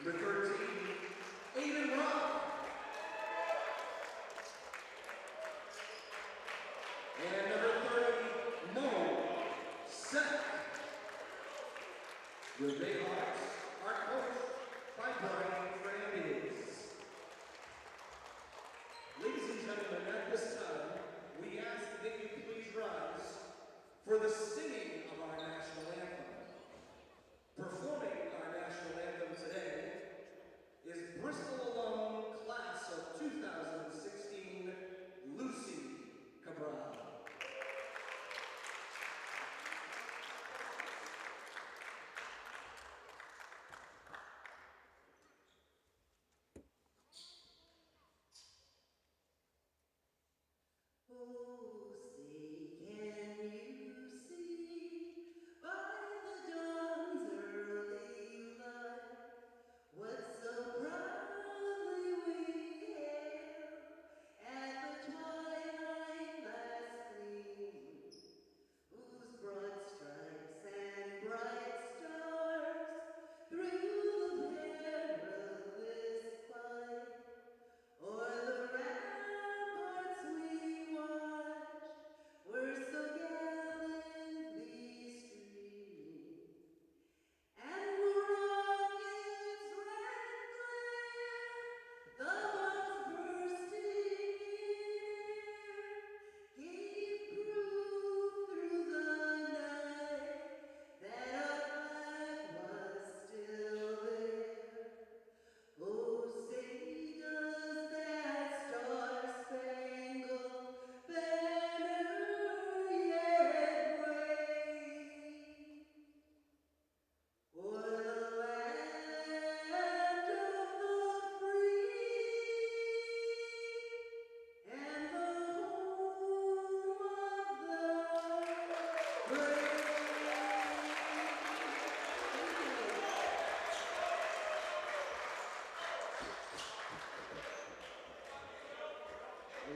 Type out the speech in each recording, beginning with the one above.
Number 13, Aiden Rock. And number 30, Mo Seth. The Bayhawks are coached by Brian Fernandez. Ladies and gentlemen, at this time, we ask that you please rise for the singing of our national anthem. Performing our national anthem today is Bristol alum class of 2016, Lucy Cabral.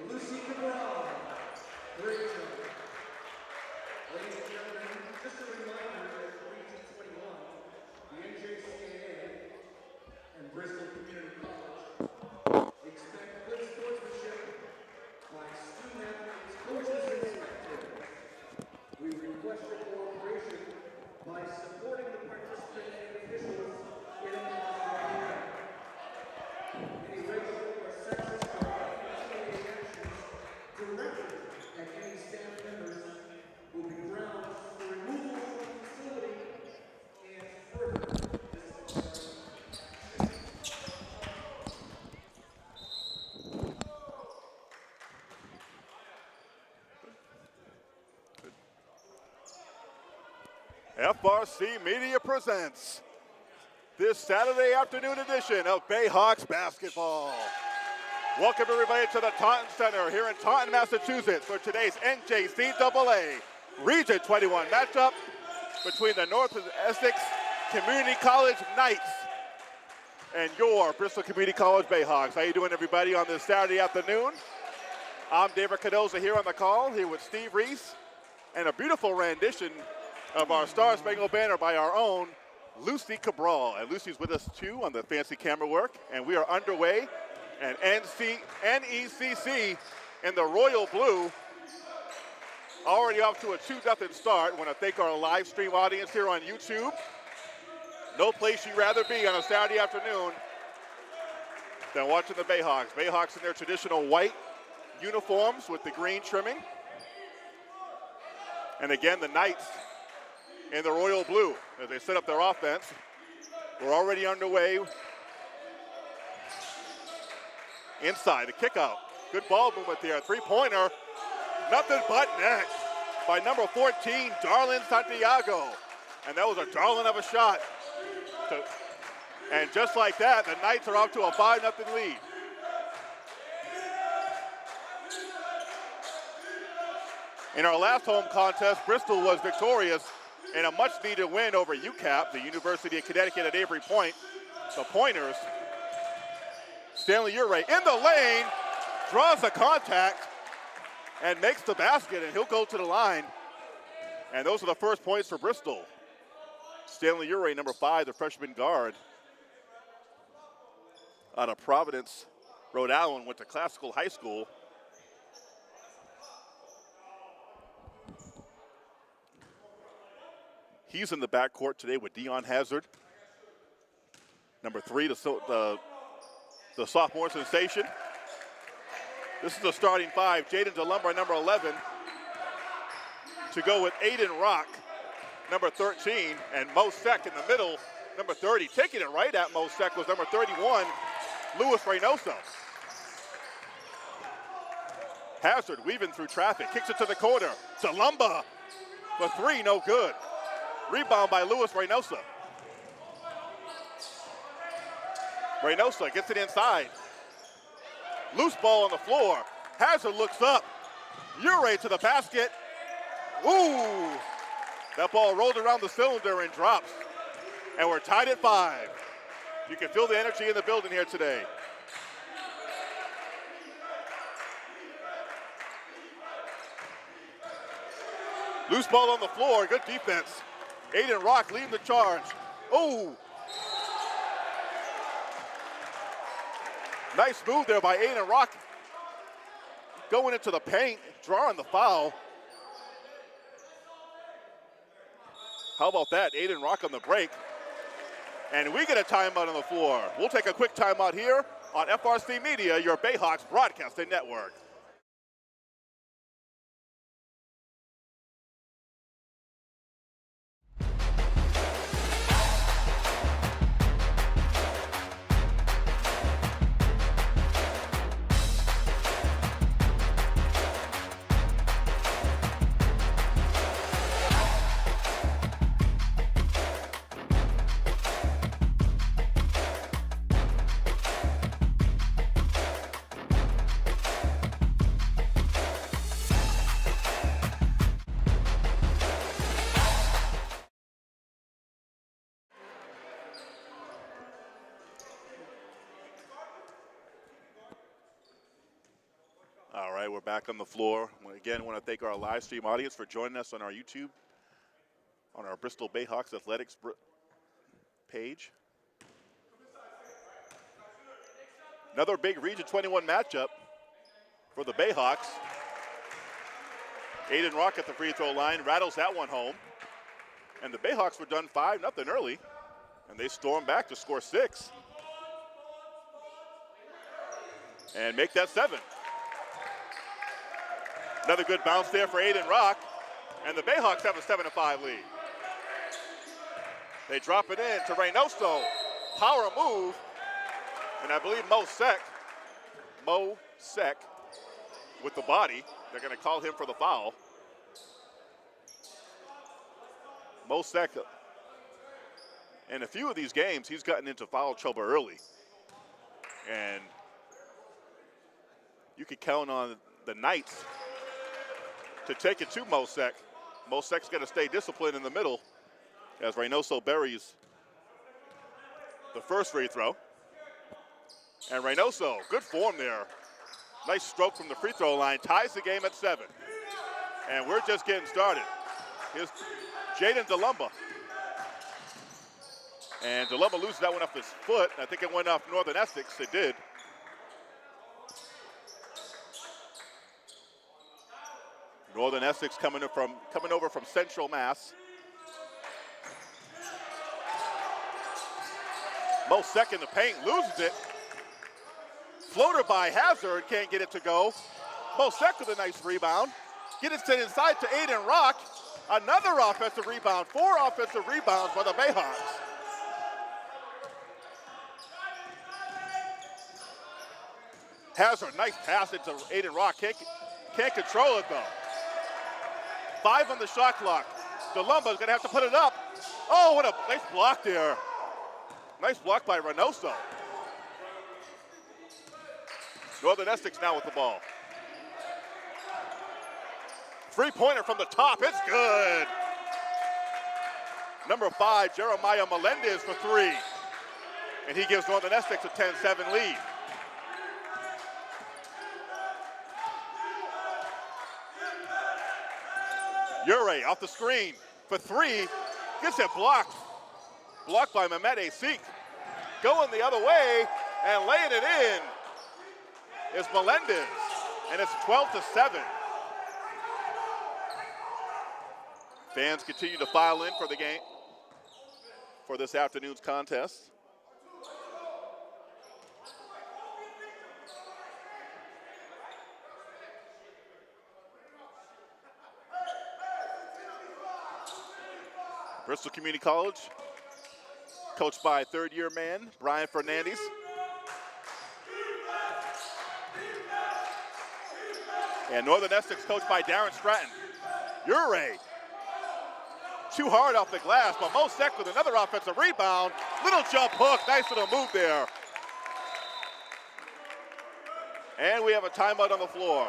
Lucy Cabral, great job. Ladies and gentlemen, just a reminder that Region 21, the NJCAA, and Bristol Community College expect good sportsmanship by student athletes, coaches, and spectators. We request your cooperation by supporting the participating officials in a positive any racial or sexist or intimidating actions directed at any staff members will be grounds for removal from the facility and further disciplinary FRC Media presents this Saturday afternoon edition of Bayhawks basketball. Welcome everybody to the Taunton Center here in Taunton, Massachusetts for today's NJCAA Region 21 matchup between the North Essex Community College Knights and your Bristol Community College Bayhawks. How you doing everybody on this Saturday afternoon? I'm David Cadoza here on the call, here with Steve Reese, and a beautiful rendition of our Star Spangled Banner by our own Lucy Cabral. And Lucy's with us too on the fancy camera work, and we are underway. And NECC in the royal blue, already off to a 2-0 start. I want to thank our live stream audience here on YouTube. No place you'd rather be on a Saturday afternoon than watching the Bayhawks. Bayhawks in their traditional white uniforms with the green trimming. And again, the Knights in the royal blue as they set up their offense. We're already underway. Inside, the kick out. Good ball movement there. Three-pointer. Nothing but net by number 14, Darlin Santiago. And that was a darling of a shot. And just like that, the Knights are off to a 5-0 lead. In our last home contest, Bristol was victorious in a much-needed win over UCAP, the University of Connecticut at Avery Point. The Pointers, Stanley Uray in the lane, draws the contact, and makes the basket, and he'll go to the line. And those are the first points for Bristol. Stanley Uray, number 5, the freshman guard. out of Providence, Rhode Island, went to Classical High School. He's in the backcourt today with Dion Hazard. Number 3, the sophomore sensation. This is the starting 5. Jaden DeLumber, number 11. To go with Aiden Rock, number 13, and Mo Sek in the middle, number 30. Taking it right at Mo Sek was number 31, Luis Reynoso. Hazard weaving through traffic, kicks it to the corner. DeLumber for 3, no good. Rebound by Luis Reynoso. Reynoso gets it inside. Loose ball on the floor. Hazard looks up. Ure to the basket. Ooh! That ball rolled around the cylinder and drops. And we're tied at 5. You can feel the energy in the building here today. Loose ball on the floor, good defense. Aiden Rock leading the charge. Oh! Nice move there by Aiden Rock. Going into the paint, drawing the foul. How about that? Aiden Rock on the break. And we get a timeout on the floor. We'll take a quick timeout here on FRC Media, your Bayhawks broadcasting network. All right, we're back on the floor. Again, I want to thank our live stream audience for joining us on our YouTube, on our Bristol Bayhawks Athletics page. Another big Region 21 matchup for the Bayhawks. Aiden Rock at the free throw line, rattles that one home. And the Bayhawks were done 5-0 early, and they storm back to score 6. And make that 7. Another good bounce there for Aiden Rock, and the Bayhawks have a 7-5 lead. They drop it in to Reynoso, power move, and I believe Mo Sek with the body. They're gonna call him for the foul. Mo Sek, in a few of these games, he's gotten into foul trouble early. And you can count on the Knights to take it to Mo Sek. Mo Sek's gonna stay disciplined in the middle as Reynoso buries the first free throw. And Reynoso, good form there. Nice stroke from the free throw line, ties the game at 7. And we're just getting started. Here's Jaden DeLumber. And DeLumber loses that one off his foot. I think it went off Northern Essex, it did. Northern Essex coming over from Central Mass. Mo Sek in the paint, loses it. Floater by Hazard, can't get it to go. Mo Sek with a nice rebound. Get it sent inside to Aiden Rock. Another offensive rebound, 4 offensive rebounds by the Bayhawks. Hazard, nice pass into Aiden Rock. Can't control it though. 5 on the shot clock. DeLumber's gonna have to put it up. Oh, what a nice block there. Nice block by Reynoso. Northern Essex now with the ball. 3-pointer from the top, it's good. Number 5, Jeremiah Melendez for 3. And he gives Northern Essex a 10-7 lead. Ure off the screen for 3, gets it blocked. Blocked by Mehmet Asik. Going the other way, And laying it in is Melendez. And it's 12-7. Fans continue to file in for the game, for this afternoon's contest. Bristol Community College, coached by third-year man Brian Fernandez. And Northern Essex coached by Darren Stratton. Ure, too hard off the glass, but Mosek with another offensive rebound. Little jump hook, nice little move there. And we have a timeout on the floor.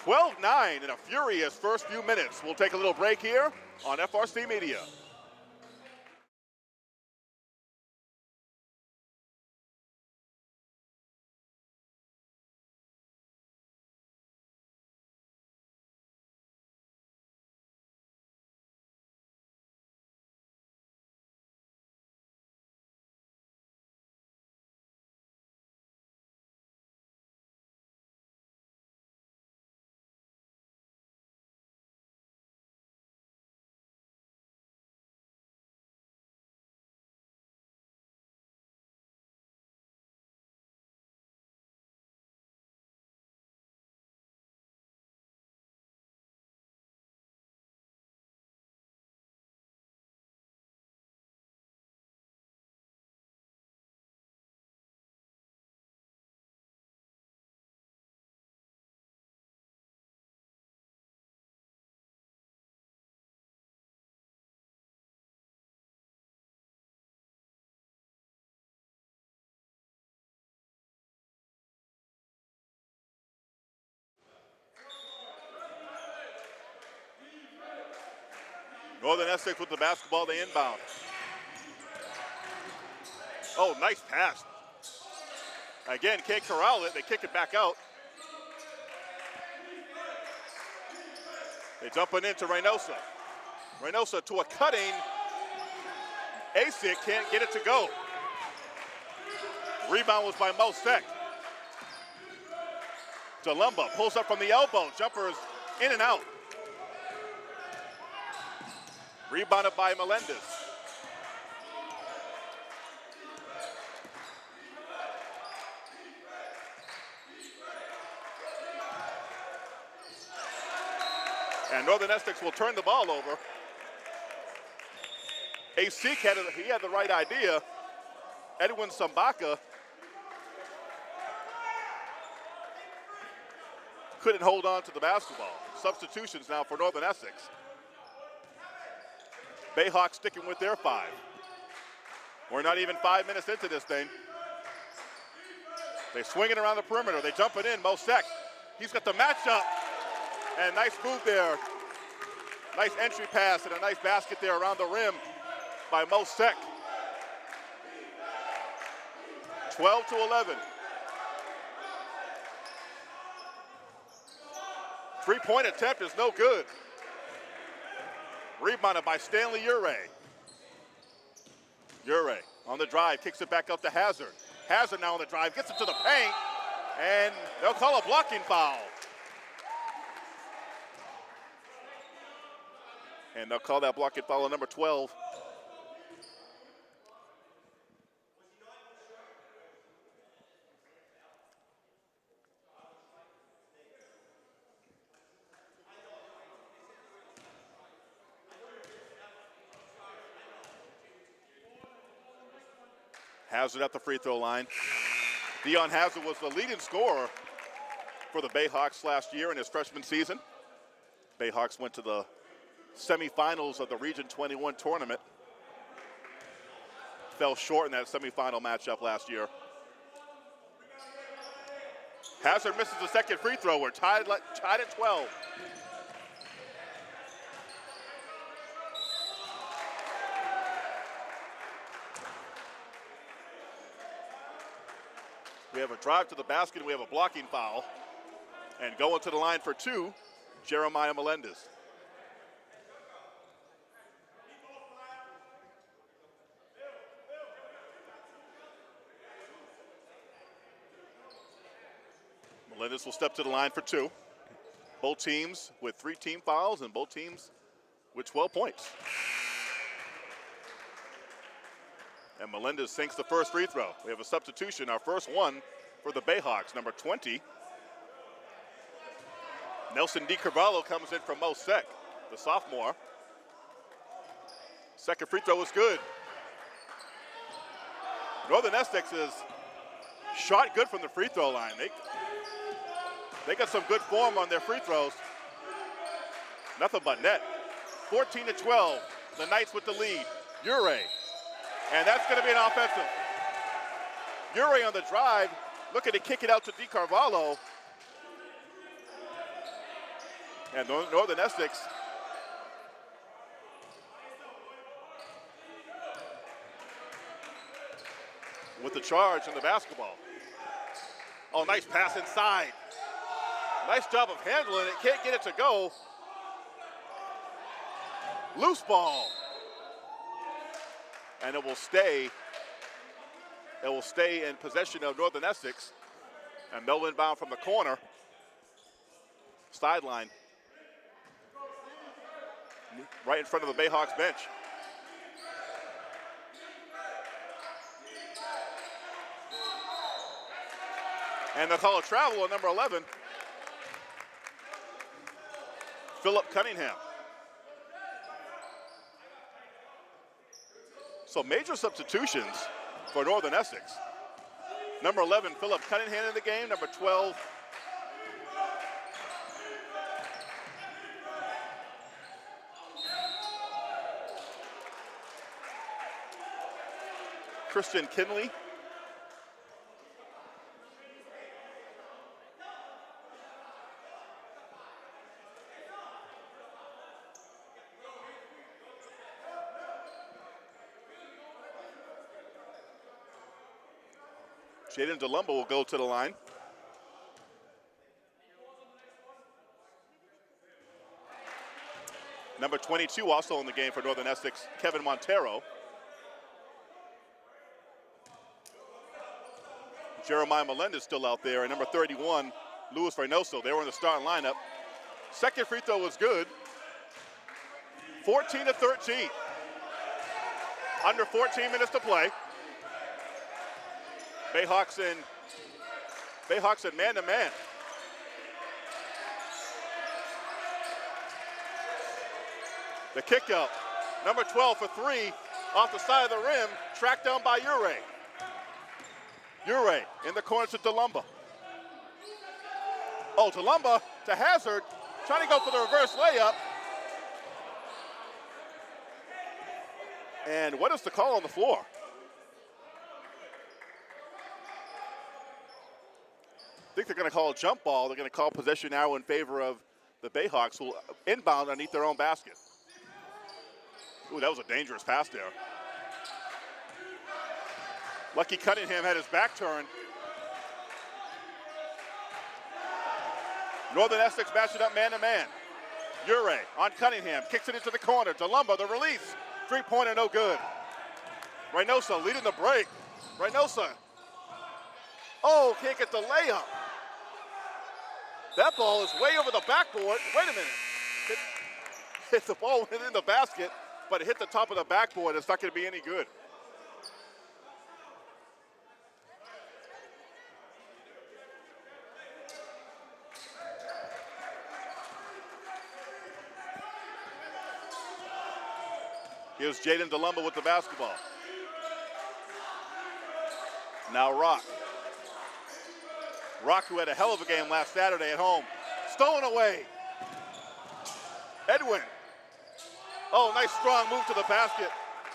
12-9 in a furious first few minutes. We'll take a little break here on FRC Media. Northern Essex with the basketball, they inbound. Oh, nice pass. Again, can't corral it, they kick it back out. They dump it into Reynosa. Reynosa to a cutting. Asic can't get it to go. Rebound was by Mosek. DeLumba pulls up from the elbow. Jumpers in and out. Rebounded by Melendez. And Northern Essex will turn the ball over. Asic had the right idea. Edwin Sambaka couldn't hold on to the basketball. Substitutions now for Northern Essex. Bayhawks sticking with their 5. We're not even 5 minutes into this thing. They swing it around the perimeter. They jump it in. Mosek, he's got the matchup. And nice move there. Nice entry pass and a nice basket there around the rim by Mosek. 12-11. 3-point attempt is no good. Rebounded by Stanley Ure. Ure on the drive, kicks it back up to Hazard. Hazard now on the drive, gets it to the paint, and they'll call a blocking foul. And they'll call that blocking foul on number 12. Hazard at the free throw line. Dion Hazard was the leading scorer for the Bayhawks last year in his freshman season. Bayhawks went to the semifinals of the Region 21 tournament. Fell short in that semifinal matchup last year. Hazard misses the second free throw. We're tied at 12. We have a drive to the basket, and we have a blocking foul. And going to the line for 2, Jeremiah Melendez. Melendez will step to the line for 2. Both teams with 3 team fouls and both teams with 12 points. And Melendez sinks the first free throw. We have a substitution, our first one for the Bayhawks, number 20. Nelson DiCarvalho comes in from Mosec, the sophomore. Second free throw was good. Northern Essex is shot good from the free throw line. They got some good form on their free throws. Nothing but net. 14-12, the Knights with the lead. Ure, and that's going to be an offensive. Ure on the drive, looking to kick it out to DiCarvalho. And Northern Essex with the charge in the basketball. Oh, nice pass inside. Nice job of handling it. Can't get it to go. Loose ball. And it will stay in possession of Northern Essex. And they'll inbound from the corner. Sideline. Right in front of the Bayhawks bench. And they'll call a travel on number 11. Philip Cunningham. So major substitutions for Northern Essex. Number 11, Philip Cunningham in the game. Number 12, Christian Kinley. Jaden DeLumba will go to the line. Number 22 also in the game for Northern Essex, Kevin Montero. Jeremiah Melendez still out there, and number 31, Luis Reynoso. They were in the starting lineup. Second free throw was good. 14-13. Under 14 minutes to play. Bayhawks in man-to-man. The kick out. Number 12 for 3 off the side of the rim, tracked down by Ure. Ure in the corner to DeLumba. Oh, DeLumba to Hazard, trying to go for the reverse layup. And what is the call on the floor? I think they're going to call a jump ball. They're going to call possession arrow in favor of the Bayhawks, who will inbound underneath their own basket. Ooh, that was a dangerous pass there. Lucky Cunningham had his back turned. Northern Essex matching up man-to-man. Ure on Cunningham, kicks it into the corner. DeLumba, the release. Three-pointer, no good. Reynoso leading the break. Reynoso. Oh, can't get the layup. That ball is way over the backboard. Wait a minute. Hit the ball within the basket, but it hit the top of the backboard. It's not going to be any good. Here's Jaden DeLumba with the basketball. Now Rock. Rock, who had a hell of a game last Saturday at home. Stolen away. Edwin. Oh, nice strong move to the basket.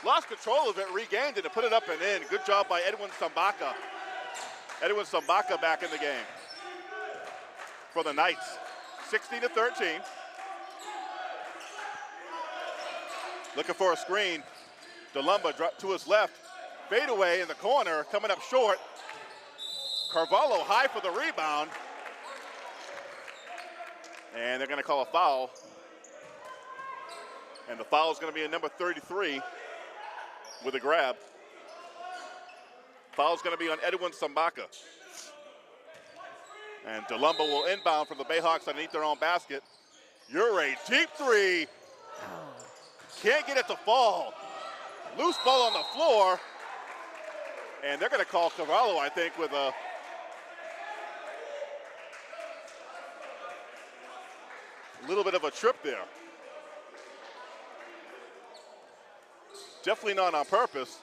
Lost control of it, regained it, and put it up and in. Good job by Edwin Sambaka. Edwin Sambaka back in the game for the Knights. 16-13. Looking for a screen. DeLumba dropped to his left. Fadeaway in the corner, coming up short. Carvalho high for the rebound. And they're going to call a foul. And the foul is going to be in number 33 with a grab. Foul is going to be on Edwin Sambaka. And DeLumba will inbound from the Bayhawks underneath their own basket. Ure, deep three. Can't get it to fall. Loose ball on the floor. And they're going to call Cavallo, I think, with a little bit of a trip there. Definitely not on purpose.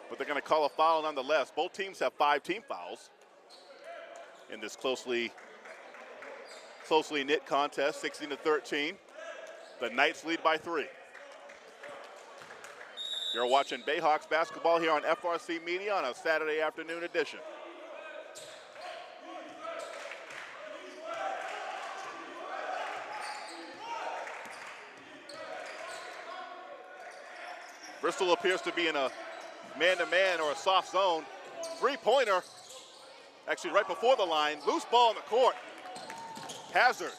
But they're going to call a foul nonetheless. Both teams have 5 team fouls in this closely knit contest, 16-13. The Knights lead by 3. You're watching Bayhawks basketball here on FRC Media on a Saturday afternoon edition. Bristol appears to be in a man-to-man or a soft zone. Three-pointer, actually right before the line. Loose ball in the court. Hazard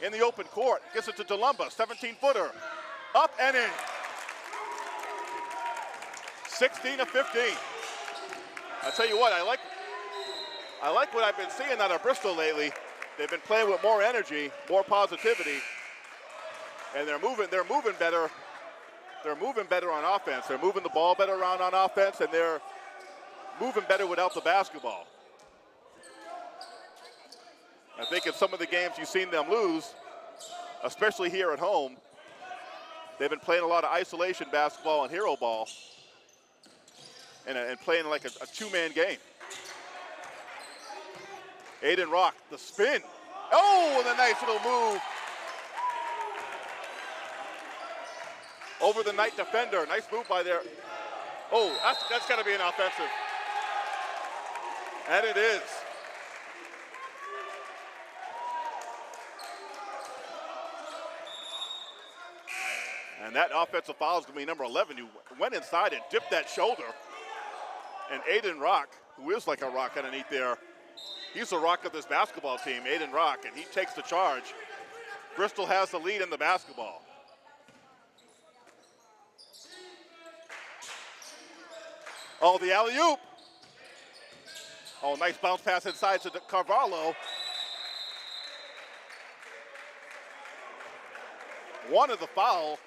in the open court. Gets it to DeLumba, 17-footer. Up and in. 16-15. I tell you what, I like what I've been seeing out of Bristol lately. They've been playing with more energy, more positivity, and they're moving better. They're moving better on offense. They're moving the ball better around on offense, and they're moving better without the basketball. I think in some of the games you've seen them lose, especially here at home, they've been playing a lot of isolation basketball and hero ball and playing like a two-man game. Aiden Rock, the spin. Oh, and a nice little move over the Knight defender. Nice move by there. Oh, that's got to be an offensive. And it is. And that offensive foul is going to be number 11, who went inside and dipped that shoulder. And Aiden Rock, who is like a rock underneath there, he's the rock of this basketball team, Aiden Rock, and he takes the charge. Bristol has the lead in the basketball. Oh, the alley-oop. Oh, nice bounce pass inside to Carvalho. One of the foul,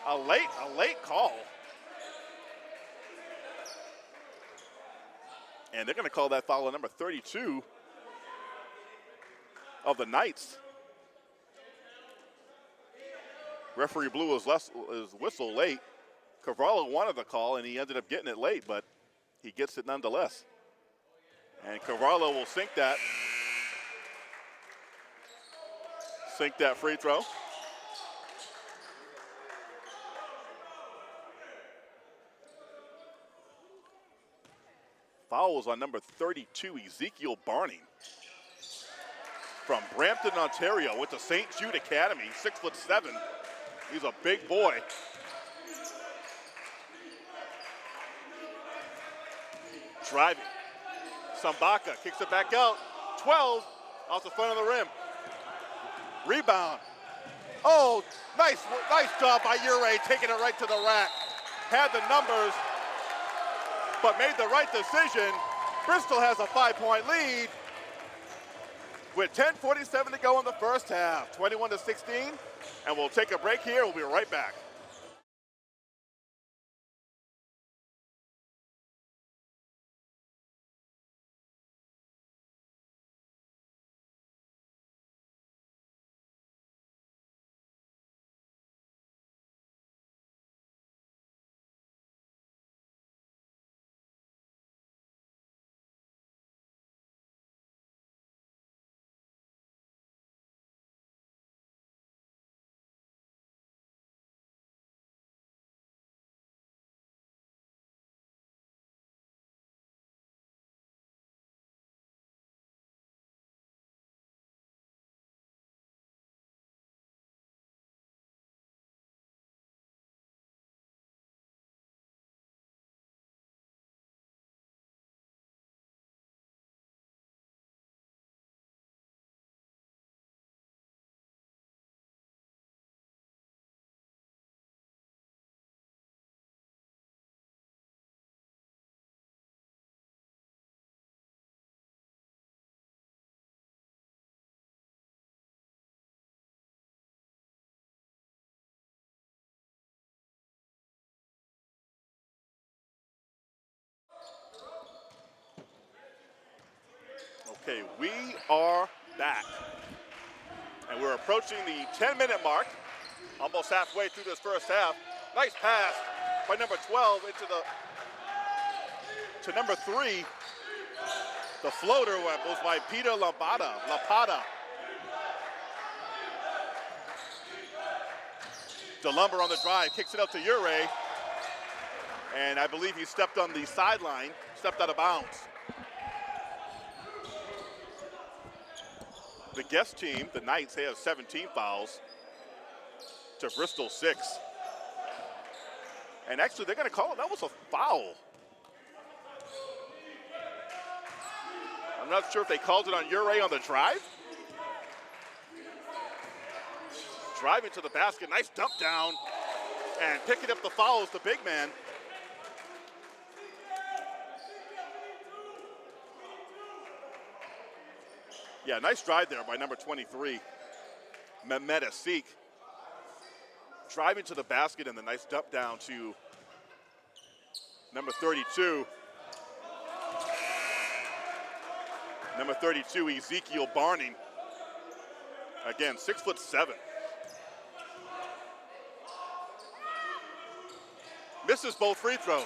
a late call. And they're going to call that foul on number 32 of the Knights. Referee blew his whistle late. Carvalho wanted the call, and he ended up getting it late, but he gets it nonetheless. And Carvalho will sink that free throw. Fouls on number 32, Ezekiel Barney. From Brampton, Ontario, went to St. Jude Academy, 6'7". He's a big boy. Driving. Sambaka kicks it back out. 12 off the front of the rim. Rebound. Oh, nice job by Ure, taking it right to the rack. Had the numbers, but made the right decision. Bristol has a 5-point lead with 10:47 to go in the first half, 21-16, and we'll take a break here. We'll be right back. Okay, we are back. And we're approaching the 10-minute mark, almost halfway through this first half. Nice pass by number 12 to number 3. The floater was by Peter Lapata. DeLumber on the drive, kicks it out to Ure. And I believe he stepped on the sideline, stepped out of bounds. The guest team, the Knights, they have 17 fouls to Bristol 6. And actually, they're going to call it, that was a foul. I'm not sure if they called it on Ure on the drive. Driving to the basket, nice dump down. And picking up the foul is the big man. Yeah, nice drive there by number 23, NECC. Driving to the basket and the nice dump down to number 32. Number 32, Ezekiel Barney. Again, 6'7". Misses both free throws.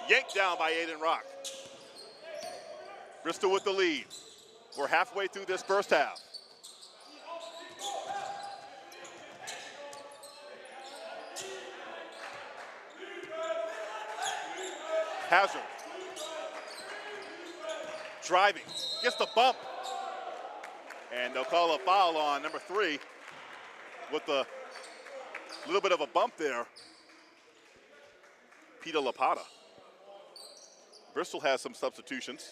Yanked down by Aiden Rock. Bristol with the lead. We're halfway through this first half. Hazard. Driving. Gets the bump. And they'll call a foul on number 3 with a little bit of a bump there. Peter Lapata. Bristol has some substitutions.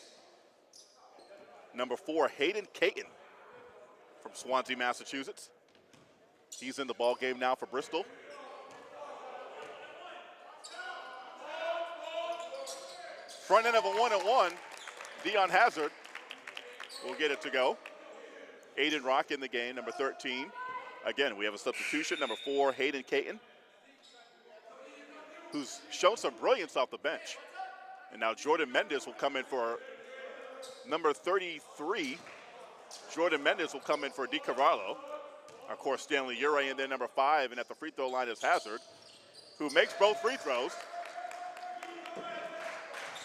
Number 4, Hayden Caton from Swansea, Massachusetts. He's in the ball game now for Bristol. Front end of a 1-on-1, Dion Hazard will get it to go. Aiden Rock in the game, number 13. Again, we have a substitution, number 4, Hayden Caton, who's shown some brilliance off the bench. And now Jordan Mendes will come in for number 33, Jordan Mendes will come in for DiCarlo. Of course, Stanley Ure in there, number 5, and at the free throw line is Hazard, who makes both free throws.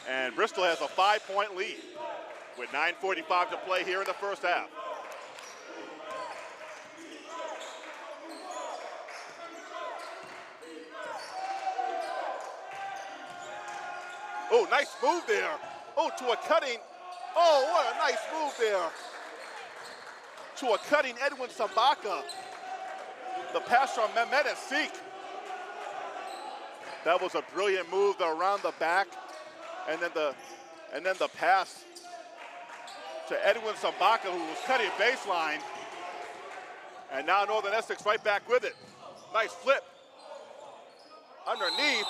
And Bristol has a 5-point lead with 9:45 to play here in the first half. Oh, nice move there. Oh, to a cutting. Oh, what a nice move there. To a cutting Edwin Sabaka. The pass from NECC. That was a brilliant move around the back. And then the pass to Edwin Sabaka, who was cutting baseline. And now Northern Essex right back with it. Nice flip. Underneath.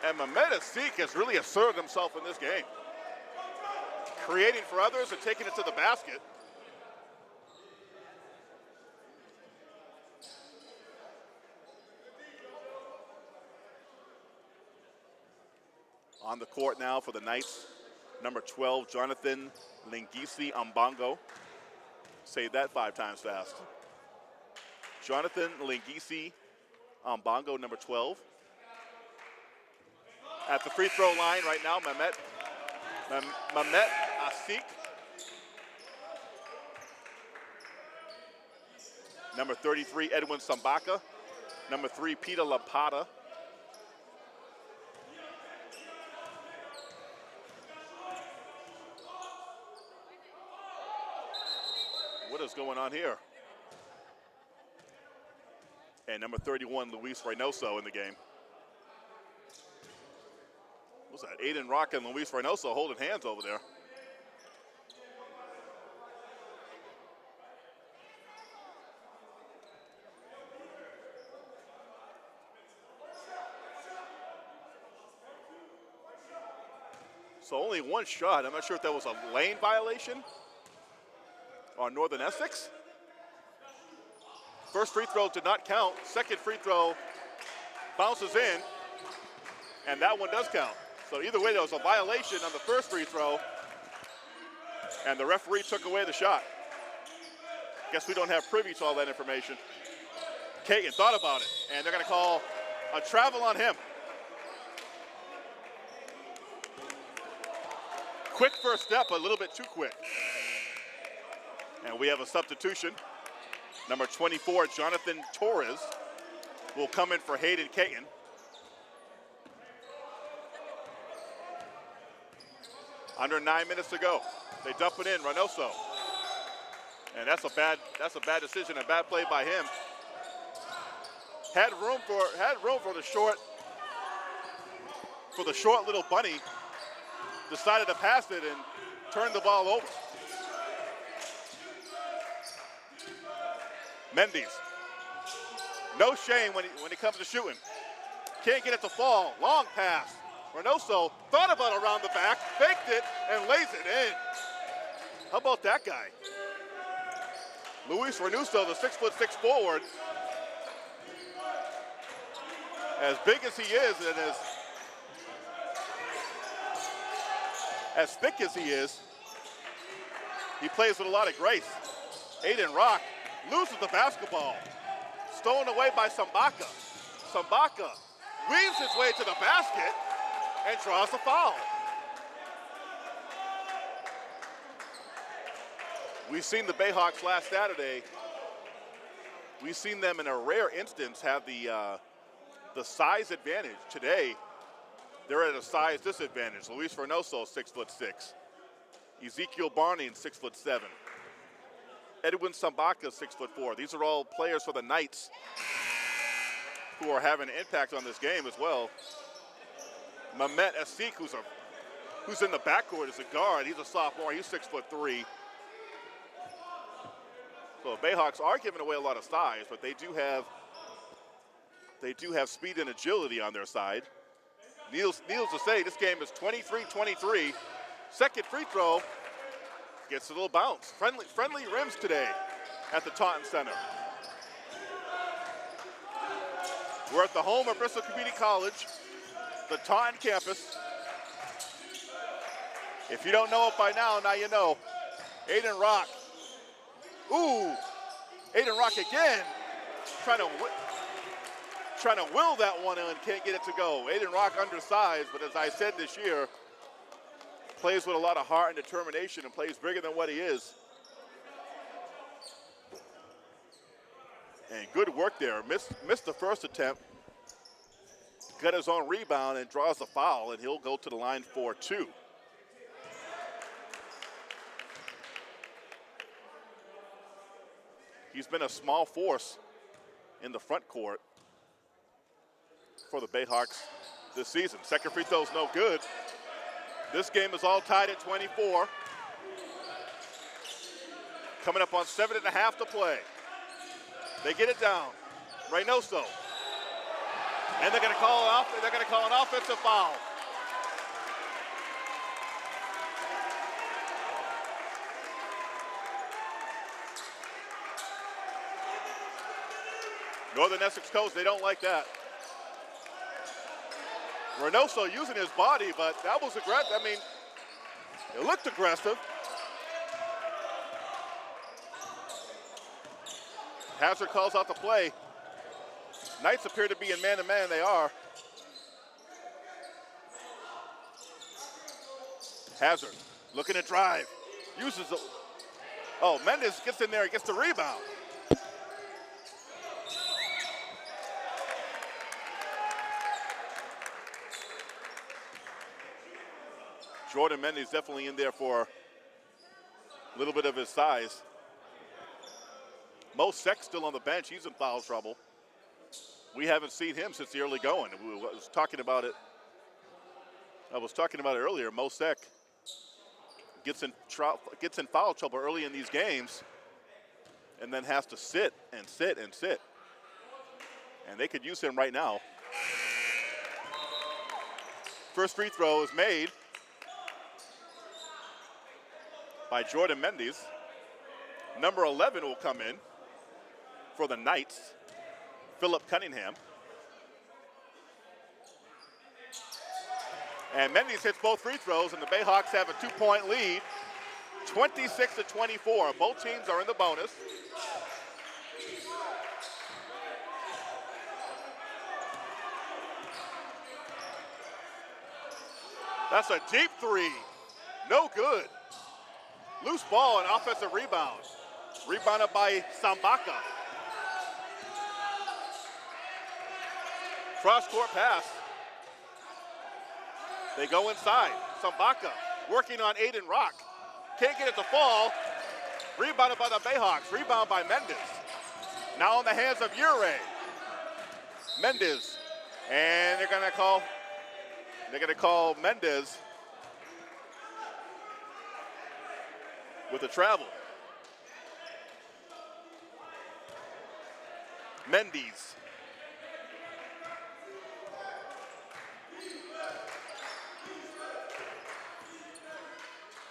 And NECC has really asserted himself in this game. Creating for others and taking it to the basket. On the court now for the Knights, number 12, Jonathan Lingisi Ambongo. Say that 5 times fast. Jonathan Lingisi Ambongo, number 12. At the free throw line right now, Mehmet Asik. Number 33, Edwin Sambaka. Number 3, Peter Lapata. What is going on here? And number 31, Luis Reynoso in the game. What's that? Aiden Rock and Luis Reynoso holding hands over there. So only one shot. I'm not sure if that was a lane violation on Northern Essex. First free throw did not count. Second free throw bounces in, and that one does count. So either way, there was a violation on the first free throw, And the referee took away the shot. Guess we don't have privy to all that information. Caton thought about it, and they're going to call a travel on him. Quick first step, a little bit too quick. And we have a substitution. Number 24, Jonathan Torres, will come in for Hayden Caton. Under 9 minutes to go. They dump it in, Reynoso. And that's a bad decision, a bad play by him. Had room for the short little bunny. Decided to pass it and turn the ball over. Mendes. No shame when it comes to shooting. Can't get it to fall. Long pass. Reynoso thought about around the back, faked it, and lays it in. How about that guy? Luis Reynoso, the 6'6" forward. As big as he is and as thick as he is, he plays with a lot of grace. Aiden Rock loses the basketball. Stolen away by Sambaka. Sambaka weaves his way to the basket and draws a foul. We've seen the Bayhawks last Saturday. We've seen them in a rare instance have the size advantage. Today, they're at a size disadvantage. Luis Reynoso, 6'6". Ezekiel Barney, 6'7". Edwin Sambaka, 6'4". These are all players for the Knights who are having an impact on this game as well. Mehmet Asik, who's in the backcourt as a guard. He's a sophomore. He's 6'3". So the Bayhawks are giving away a lot of size, but they do have speed and agility on their side. Needless to say, this game is 23-23. Second free throw gets a little bounce. Friendly rims today at the Taunton Center. We're at the home of Bristol Community College, the Taunton campus. If you don't know it by now you know. Aiden Rock. Ooh, Aiden Rock again, trying to will that one in, can't get it to go. Aiden Rock undersized, but as I said this year, plays with a lot of heart and determination and plays bigger than what he is. And good work there. Missed the first attempt, got his own rebound and draws a foul, and he'll go to the line for 2. He's been a small force in the front court for the Bayhawks this season. Second free throw's no good. This game is all tied at 24. Coming up on 7.5 to play. They get it down. Reynoso. And they're going to call an offensive foul. Northern Essex Coast, they don't like that. Reynoso using his body, but that was aggressive. I mean, it looked aggressive. Hazard calls out the play. Knights appear to be in man-to-man, they are. Hazard looking to drive. Uses the, Mendes gets in there and gets the rebound. Jordan Mendes definitely in there for a little bit of his size. Mo Seck still on the bench. He's in foul trouble. We haven't seen him since the early going. I was talking about it earlier. Mo Seck gets in foul trouble early in these games and then has to sit and sit and sit. And they could use him right now. First free throw is made by Jordan Mendes. Number 11 will come in for the Knights, Philip Cunningham. And Mendes hits both free throws, and the Bayhawks have a 2-point lead. 26-24. Both teams are in the bonus. That's a deep three. No good. Loose ball and offensive rebound. Rebounded by Sambaka. Cross-court pass. They go inside. Sambaka working on Aiden Rock. Can't get it to fall. Rebounded by the Bayhawks. Rebound by Mendez. Now in the hands of Ure. Mendez. And they're gonna call Mendez with a travel. Mendes.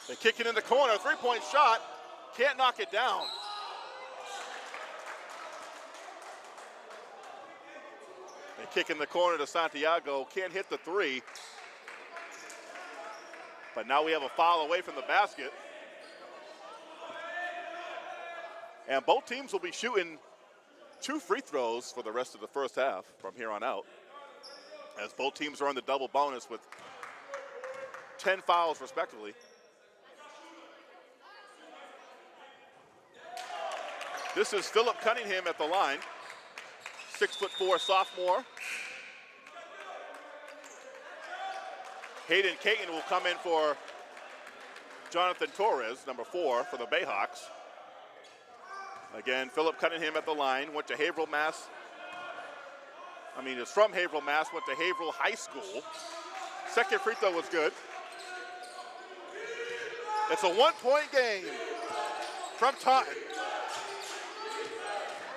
They kick it in the corner, three-point shot, can't knock it down. They kick in the corner to Santiago, can't hit the three. But now we have a foul away from the basket. And both teams will be shooting 2 free throws for the rest of the first half from here on out, as both teams are on the double bonus with 10 fouls respectively. This is Philip Cunningham at the line, 6'4" sophomore. Hayden Caton will come in for Jonathan Torres, number 4 for the Bayhawks. Again, Philip Cunningham at the line, went to Haverhill, Mass. Is from Haverhill, Mass, went to Haverhill High School. Second free throw was good. It's a 1-point game from Taunton.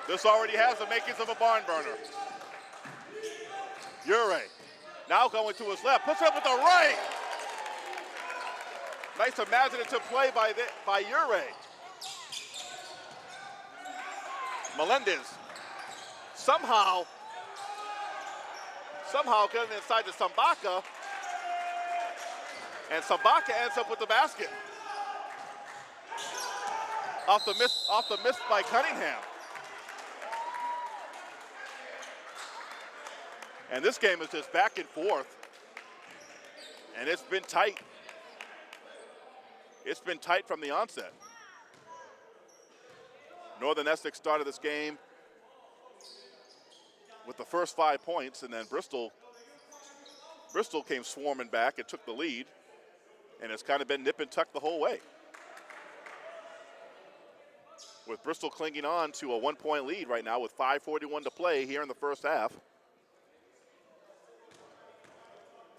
This already has the makings of a barn burner. Ure now going to his left, puts up with the right. Nice imaginative play by Ure. Melendez somehow getting inside to Sambaka, and Sambaka ends up with the basket. Off the miss by Cunningham. And this game is just back and forth. And it's been tight. It's been tight from the onset. Northern Essex started this game with the first 5 points, and then Bristol came swarming back and took the lead, and it's kind of been nip and tuck the whole way, with Bristol clinging on to a 1-point lead right now with 5:41 to play here in the first half.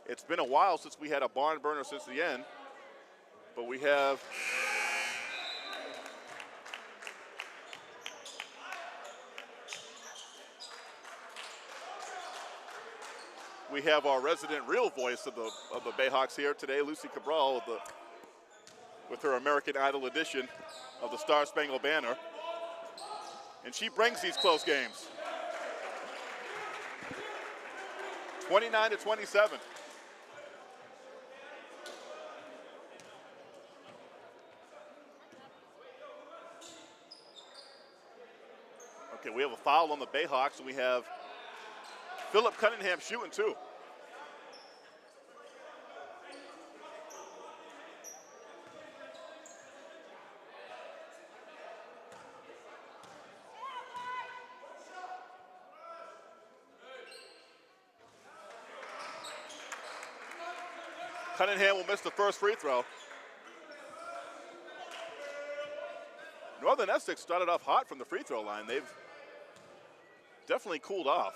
It's been a while since we had a barn burner since the end, but we have our resident real voice of the Bayhawks here today, Lucy Cabral, with her American Idol edition of the Star Spangled Banner. And she brings these close games. 29-27. Okay, we have a foul on the Bayhawks, and we have Philip Cunningham shooting too. Cunningham will miss the first free throw. Northern Essex started off hot from the free throw line. They've definitely cooled off.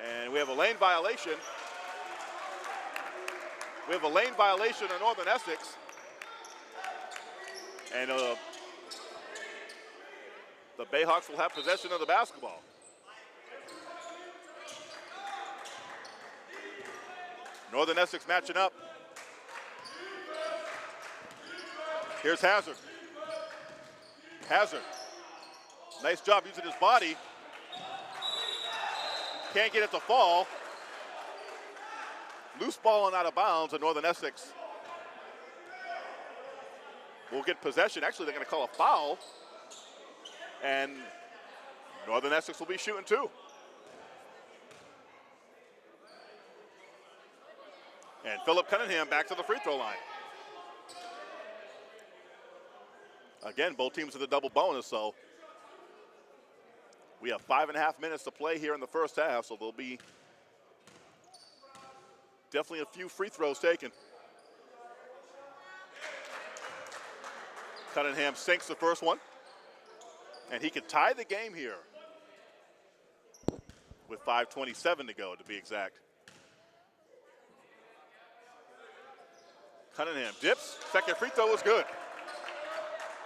And we have a lane violation. We have a lane violation on Northern Essex. And the Bayhawks will have possession of the basketball. Northern Essex matching up. Here's Hazard. Hazard. Nice job using his body. Can't get it to fall. Loose ball and out of bounds, and Northern Essex will get possession. Actually, they're going to call a foul. And Northern Essex will be shooting too. And Philip Cunningham back to the free throw line. Again, both teams with a double bonus, so we have 5.5 minutes to play here in the first half, so there'll be definitely a few free throws taken. Cunningham sinks the first one, and he could tie the game here with 5:27 to go, to be exact. Cunningham dips, second free throw was good.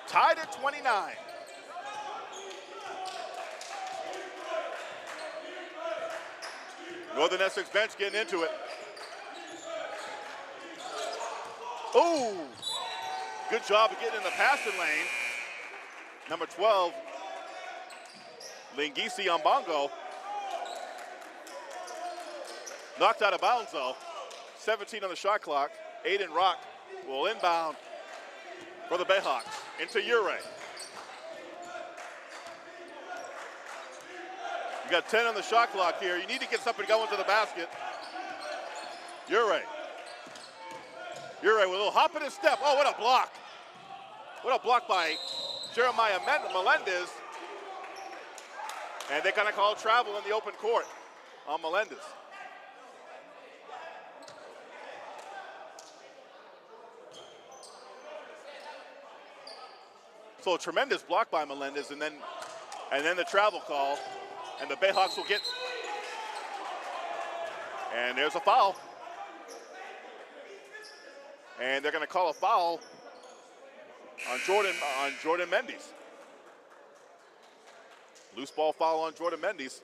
Tied at 29. Northern Essex bench getting into it. Oh, good job of getting in the passing lane. Number 12, Lingisi on bongo. Knocked out of bounds though. 17 on the shot clock. Aiden Rock will inbound for the Bayhawks into Ure. You got 10 on the shot clock here. You need to get something going to the basket. Ure with a little hop in his step. Oh, what a block. What a block by Jeremiah Melendez. And they're going to call travel in the open court on Melendez. So a tremendous block by Melendez, and then the travel call, and the Bayhawks will get, and there's a foul. And they're going to call a foul on Jordan Mendes. Loose ball foul on Jordan Mendes,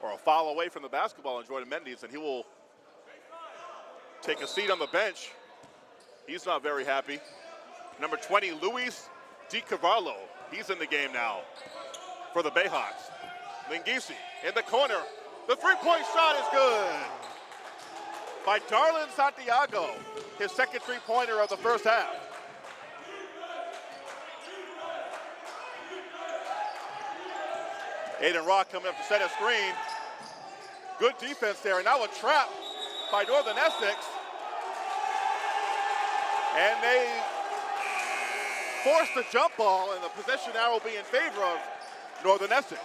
or a foul away from the basketball on Jordan Mendes, and he will take a seat on the bench. He's not very happy. Number 20, Luis DiCavallo. He's in the game now for the Bayhawks. Lingisi in the corner. The three-point shot is good by Darlin Santiago, his second three-pointer of the first half. Aiden Rock coming up to set a screen. Good defense there, and now a trap by Northern Essex. And they force the jump ball, and the possession now will be in favor of Northern Essex.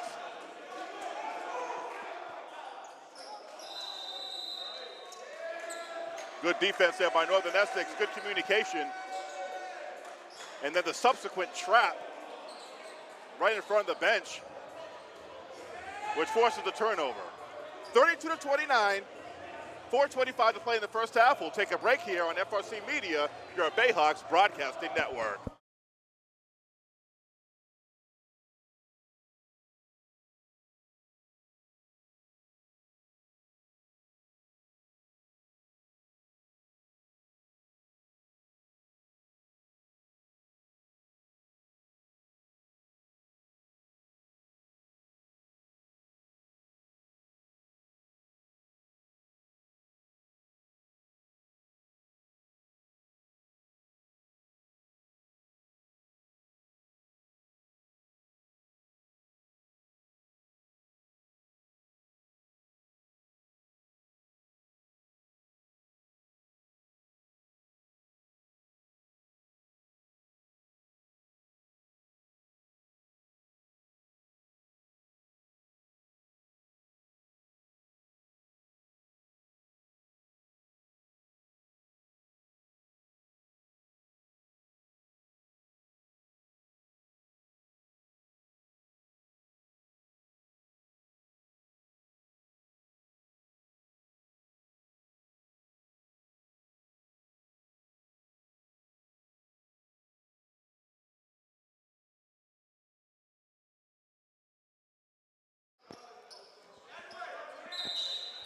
Good defense there by Northern Essex, good communication. And then the subsequent trap right in front of the bench, which forces the turnover. 32-29, 4:25 to play in the first half. We'll take a break here on FRC Media, your Bayhawks Broadcasting Network.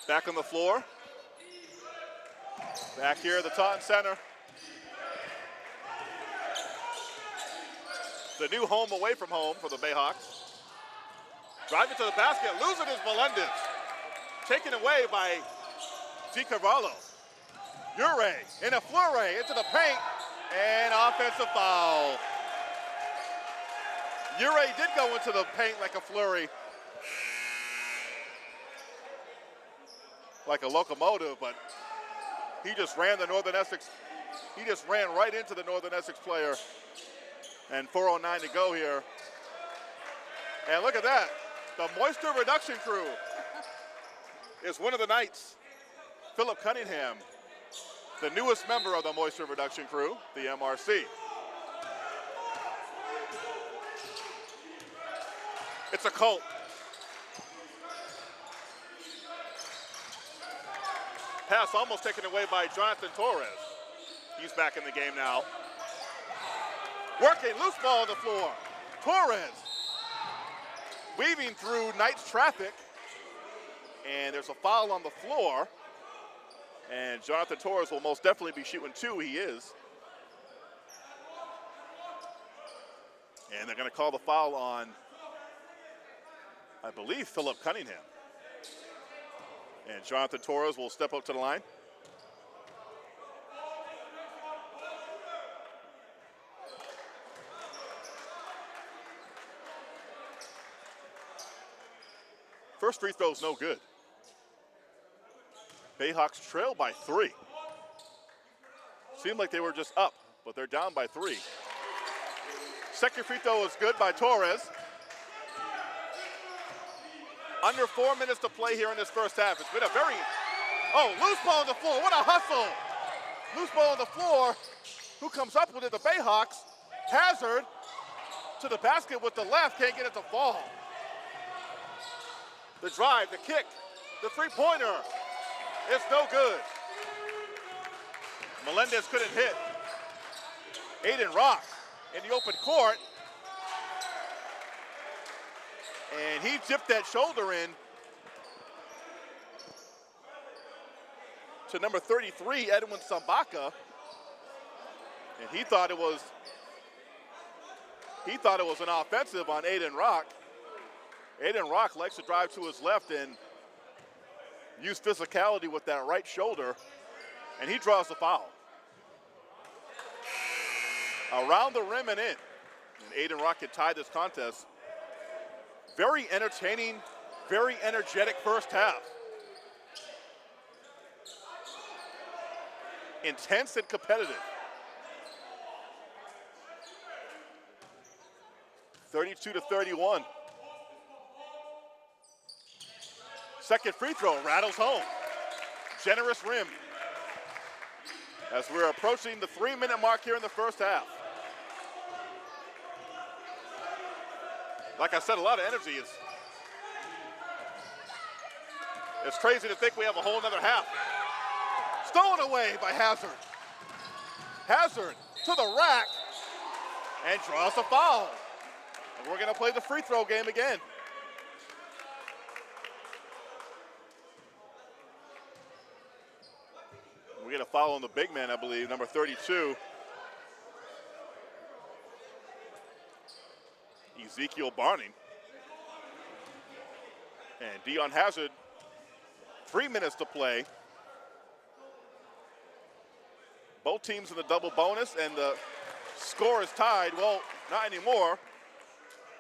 Back on the floor. Back here at the Taunton Center. The new home away from home for the Bayhawks. Driving to the basket, losing is Melendez. Taken away by DiCavallo. Ure in a flurry into the paint. And offensive foul. Ure did go into the paint like a flurry. Like a locomotive, but he just ran the Northern Essex. He just ran right into the Northern Essex player. And 4:09 to go here. And look at that. The moisture reduction crew is one of the Knights. Philip Cunningham, the newest member of the moisture reduction crew, the MRC. It's a cult. Pass almost taken away by Jonathan Torres. He's back in the game now. Working, loose ball on the floor. Torres weaving through Knights traffic. And there's a foul on the floor. And Jonathan Torres will most definitely be shooting two. He is. And they're going to call the foul on, I believe, Philip Cunningham. And Jonathan Torres will step up to the line. First free throw is no good. Bayhawks trail by 3. Seemed like they were just up, but they're down by 3. Second free throw is good by Torres. Under 4 minutes to play here in this first half. It's been a very, loose ball on the floor. What a hustle. Loose ball on the floor. Who comes up with it? The Bayhawks. Hazard to the basket with the left. Can't get it to fall. The drive, the kick, the three-pointer. It's no good. Melendez couldn't hit. Aiden Rock in the open court. And he dipped that shoulder in to number 33, Edwin Sambaka. And he thought it was an offensive on Aiden Rock. Aiden Rock likes to drive to his left and use physicality with that right shoulder, and he draws the foul. Around the rim and in. And Aiden Rock can tie this contest. Very entertaining, very energetic first half. Intense and competitive. 32-31. Second free throw rattles home. Generous rim. As we're approaching the 3-minute mark here in the first half. Like I said, a lot of energy. It's crazy to think we have a whole nother half. Stolen away by Hazard. Hazard to the rack and draws a foul. And we're going to play the free throw game again. We get a foul on the big man, I believe, number 32. Ezekiel Barney. And Dion Hazard, 3 minutes to play. Both teams in the double bonus, and the score is tied. Well, not anymore,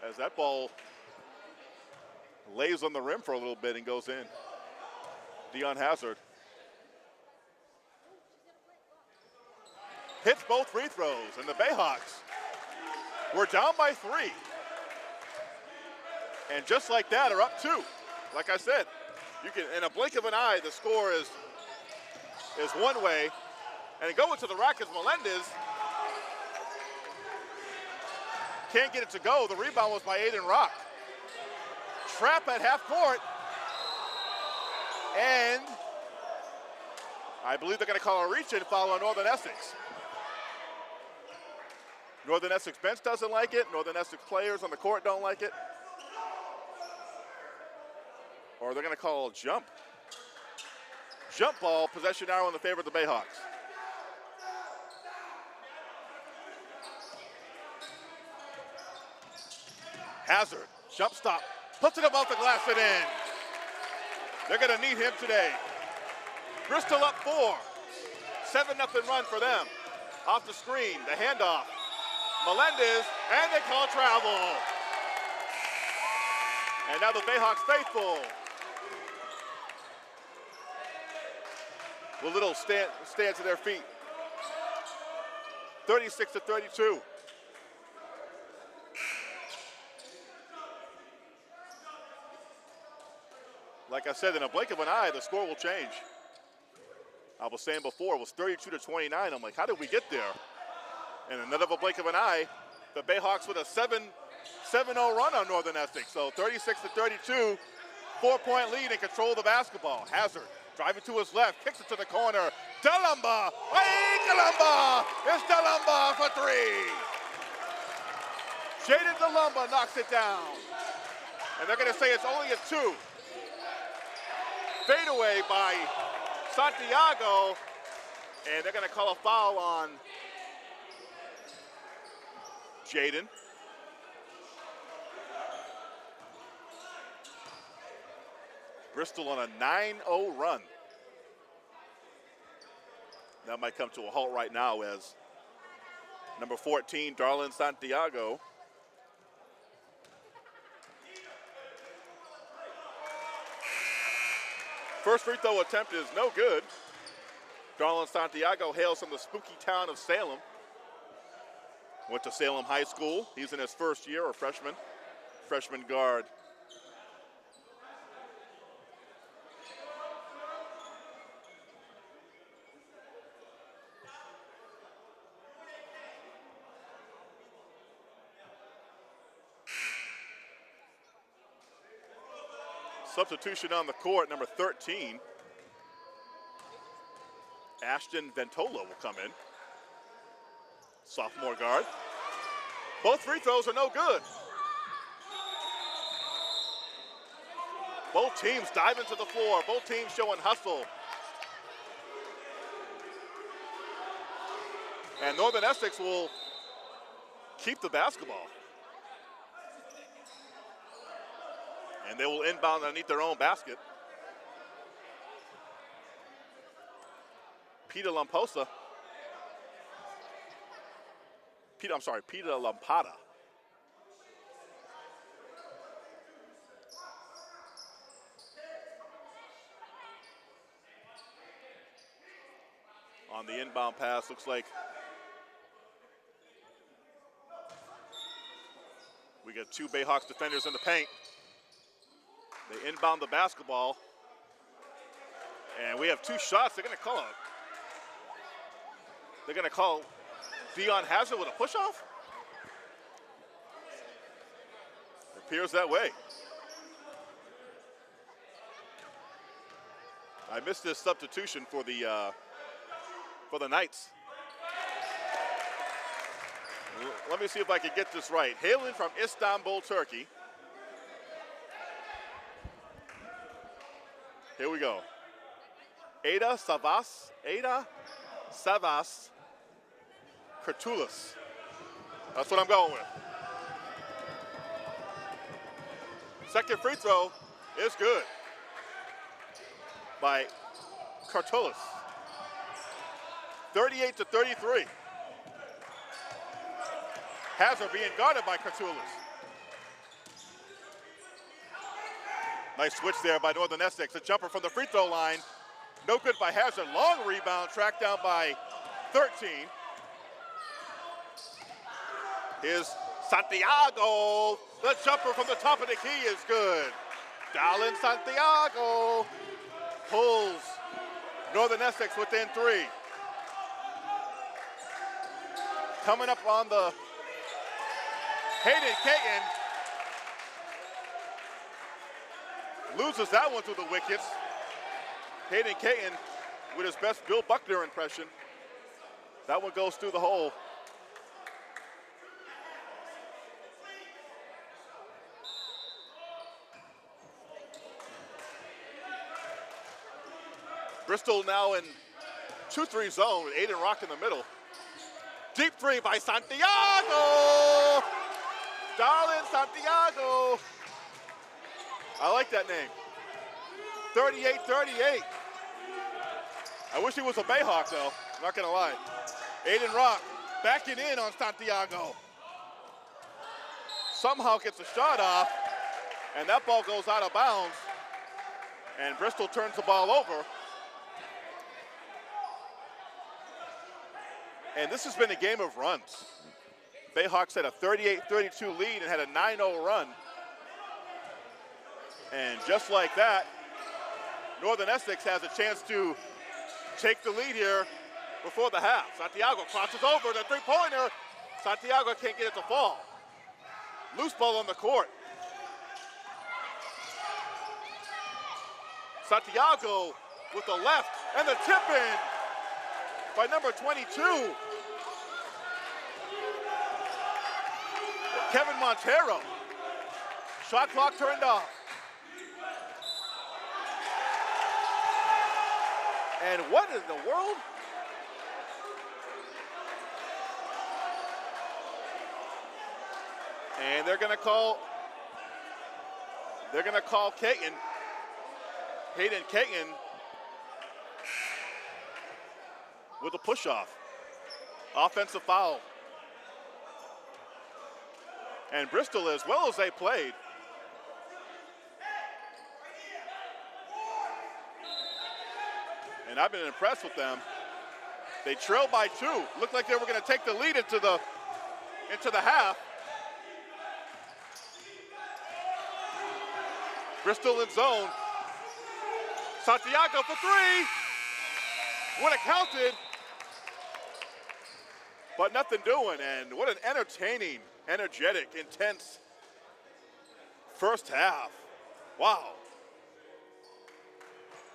as that ball lays on the rim for a little bit and goes in. Dion Hazard hits both free throws, and the Bayhawks were down by 3. And just like that, are up 2. Like I said, you can, in a blink of an eye, the score is one way. And going to the rack is Melendez. Can't get it to go. The rebound was by Aiden Rock. Trap at half court. And I believe they're going to call a reach-in foul on Northern Essex. Northern Essex bench doesn't like it. Northern Essex players on the court don't like it. Or they're going to call a jump. Jump ball, possession arrow in the favor of the Bayhawks. Hazard, jump stop, puts it above the glass and in. They're going to need him today. Bristol up 4. 7-0 run for them. Off the screen, the handoff. Melendez, and they call travel. And now the Bayhawks faithful will little stand to their feet. 36-32. Like I said, in a blink of an eye, the score will change. I was saying before, it was 32-29. I'm like, how did we get there? And another blink of an eye, the Bayhawks with a 7-0 run on Northern Essex. So 36-32, 4-point lead and control of the basketball. Hazard driving to his left, kicks it to the corner. Delumba, hey, Delumba! It's Delumba for three. Jaden Delumba knocks it down. And they're gonna say it's only a two. Fadeaway by Santiago, and they're gonna call a foul on Jaden. Bristol on a 9-0 run. That might come to a halt right now as number 14, Darlin Santiago, first free throw attempt is no good. Darlin Santiago hails from the spooky town of Salem. Went to Salem High School. He's in his first year, a freshman guard. Substitution on the court, number 13. Ashton Ventola will come in. Sophomore guard. Both free throws are no good. Both teams diving to the floor. Both teams showing hustle. And Northern Essex will keep the basketball. And they will inbound underneath their own basket. Peter Lampada. On the inbound pass, looks like we got two Bayhawks defenders in the paint. They inbound the basketball. And we have two shots. They're going to call Dion Hazard with a push-off? It appears that way. I missed this substitution for the Knights. Let me see if I can get this right. Hailing from Istanbul, Turkey. Here we go. Ada Savas Kurtulis. That's what I'm going with. Second free throw is good by Kurtulis. 38-33. Hazard being guarded by Kurtulis. Nice switch there by Northern Essex. A jumper from the free throw line. No good by Hazard. Long rebound tracked down by 13. Here's Santiago. The jumper from the top of the key is good. Darlin Santiago pulls Northern Essex within three. Coming up on the Hayden Caton. Loses that one through the wickets. Hayden Caton with his best Bill Buckner impression. That one goes through the hole. Bristol now in 2-3 zone with Aiden Rock in the middle. Deep three by Santiago! Darlin Santiago. I like that name. 38-38. I wish he was a Bayhawk though, I'm not gonna lie. Aiden Rock backing in on Santiago. Somehow gets a shot off, and that ball goes out of bounds, and Bristol turns the ball over. And this has been a game of runs. Bayhawks had a 38-32 lead and had a 9-0 run. And just like that, Northern Essex has a chance to take the lead here before the half. Santiago crosses over the three-pointer. Santiago can't get it to fall. Loose ball on the court. Santiago with the left and the tip in by number 22. Kevin Montero. Shot clock turned off. And what in the world? And they're gonna call Caton, Hayden Caton, with a push-off. Offensive foul. And Bristol, as well as they played, and I've been impressed with them. They trailed by 2. Looked like they were gonna take the lead into the half. Bristol in zone. Santiago for 3. Would have counted, but nothing doing. And what an entertaining, energetic, intense first half. Wow.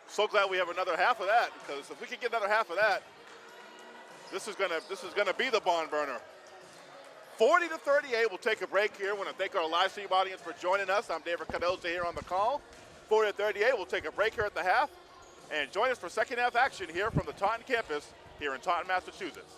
So glad we have another half of that, because if we can get another half of that, this is gonna be the barn burner. 40-38. We'll take a break here. I want to thank our live stream audience for joining us. I'm David Cardoza here on the call. 40-38. We'll take a break here at the half, and join us for second half action here from the Taunton campus here in Taunton, Massachusetts.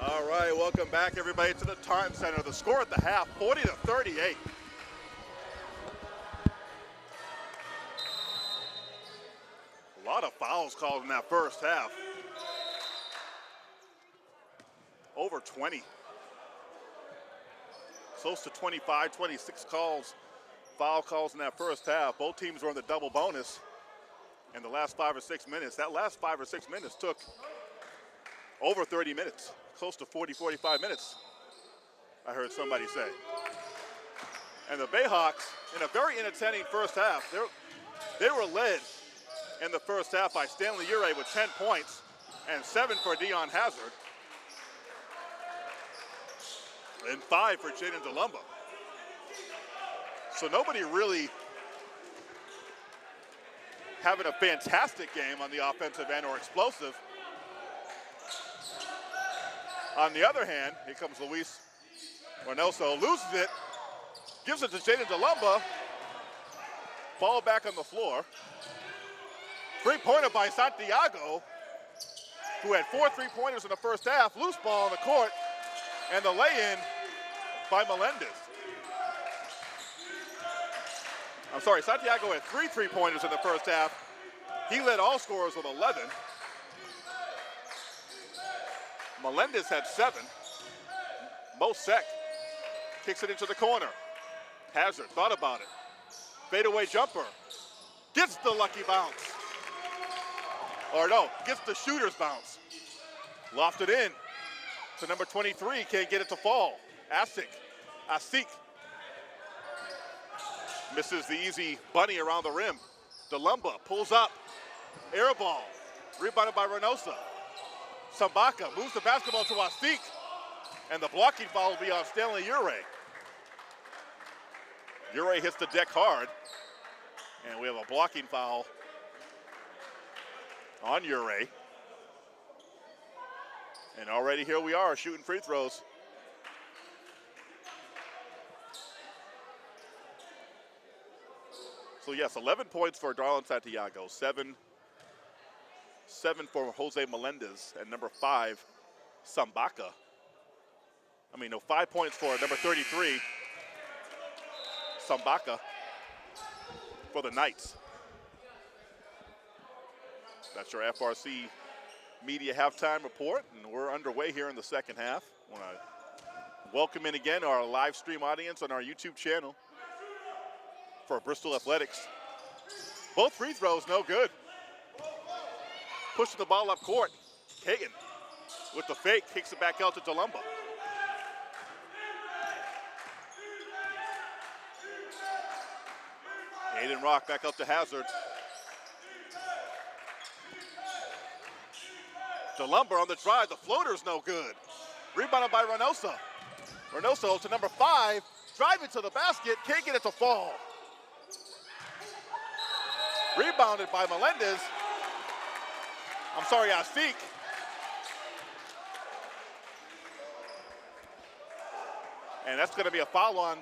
All right, welcome back, everybody, to the Taunton Center. The score at the half, 40-38. A lot of fouls called in that first half. Over 20. Close to 25, 26 calls, foul calls in that first half. Both teams were in the double bonus in the last 5 or 6 minutes. That last 5 or 6 minutes took over 30 minutes, close to 40, 45 minutes, I heard somebody say. And the Bayhawks, in a very entertaining first half, they were led in the first half by Stanley Ure with 10 points and 7 for Dion Hazard, and 5 for Jaden DeLumba. So nobody really having a fantastic game on the offensive end or explosive. On the other hand, here comes Luis Reynoso, loses it, gives it to Jaden DeLumba, ball back on the floor. Three-pointer by Santiago, who had 4 3-pointers in the first half, loose ball on the court, and the lay-in by Melendez. I'm sorry, Santiago had 3 3-pointers in the first half. He led all scorers with 11. Melendez had 7. Mosek kicks it into the corner. Hazard thought about it. Fadeaway jumper. Gets the lucky bounce. Or no, gets the shooter's bounce. Lofted in to number 23. Can't get it to fall. Asik. Misses the easy bunny around the rim. DeLumba pulls up. Air ball. Rebounded by Reynoso. Sambaka moves the basketball to Asik. And the blocking foul will be on Stanley Ure. Ure hits the deck hard. And we have a blocking foul on Ure. And already here we are shooting free throws. So yes, 11 points for Darlon Santiago, 7 for Jose Melendez, and number 5, Sambaka. 5 points for number 33, Sambaka, for the Knights. That's your FRC Media Halftime Report, and we're underway here in the second half. I want to welcome in again our live stream audience on our YouTube channel for Bristol Athletics. Both free throws, no good. Pushing the ball up court. Hagan with the fake, kicks it back out to DeLumba. Aiden Rock back up to Hazard. DeLumba on the drive, the floater's no good. Rebounded by Reynoso. Reynoso to number 5, driving to the basket, can't get it to fall. Rebounded by Melendez. I'm sorry, Asik. And that's going to be a foul on,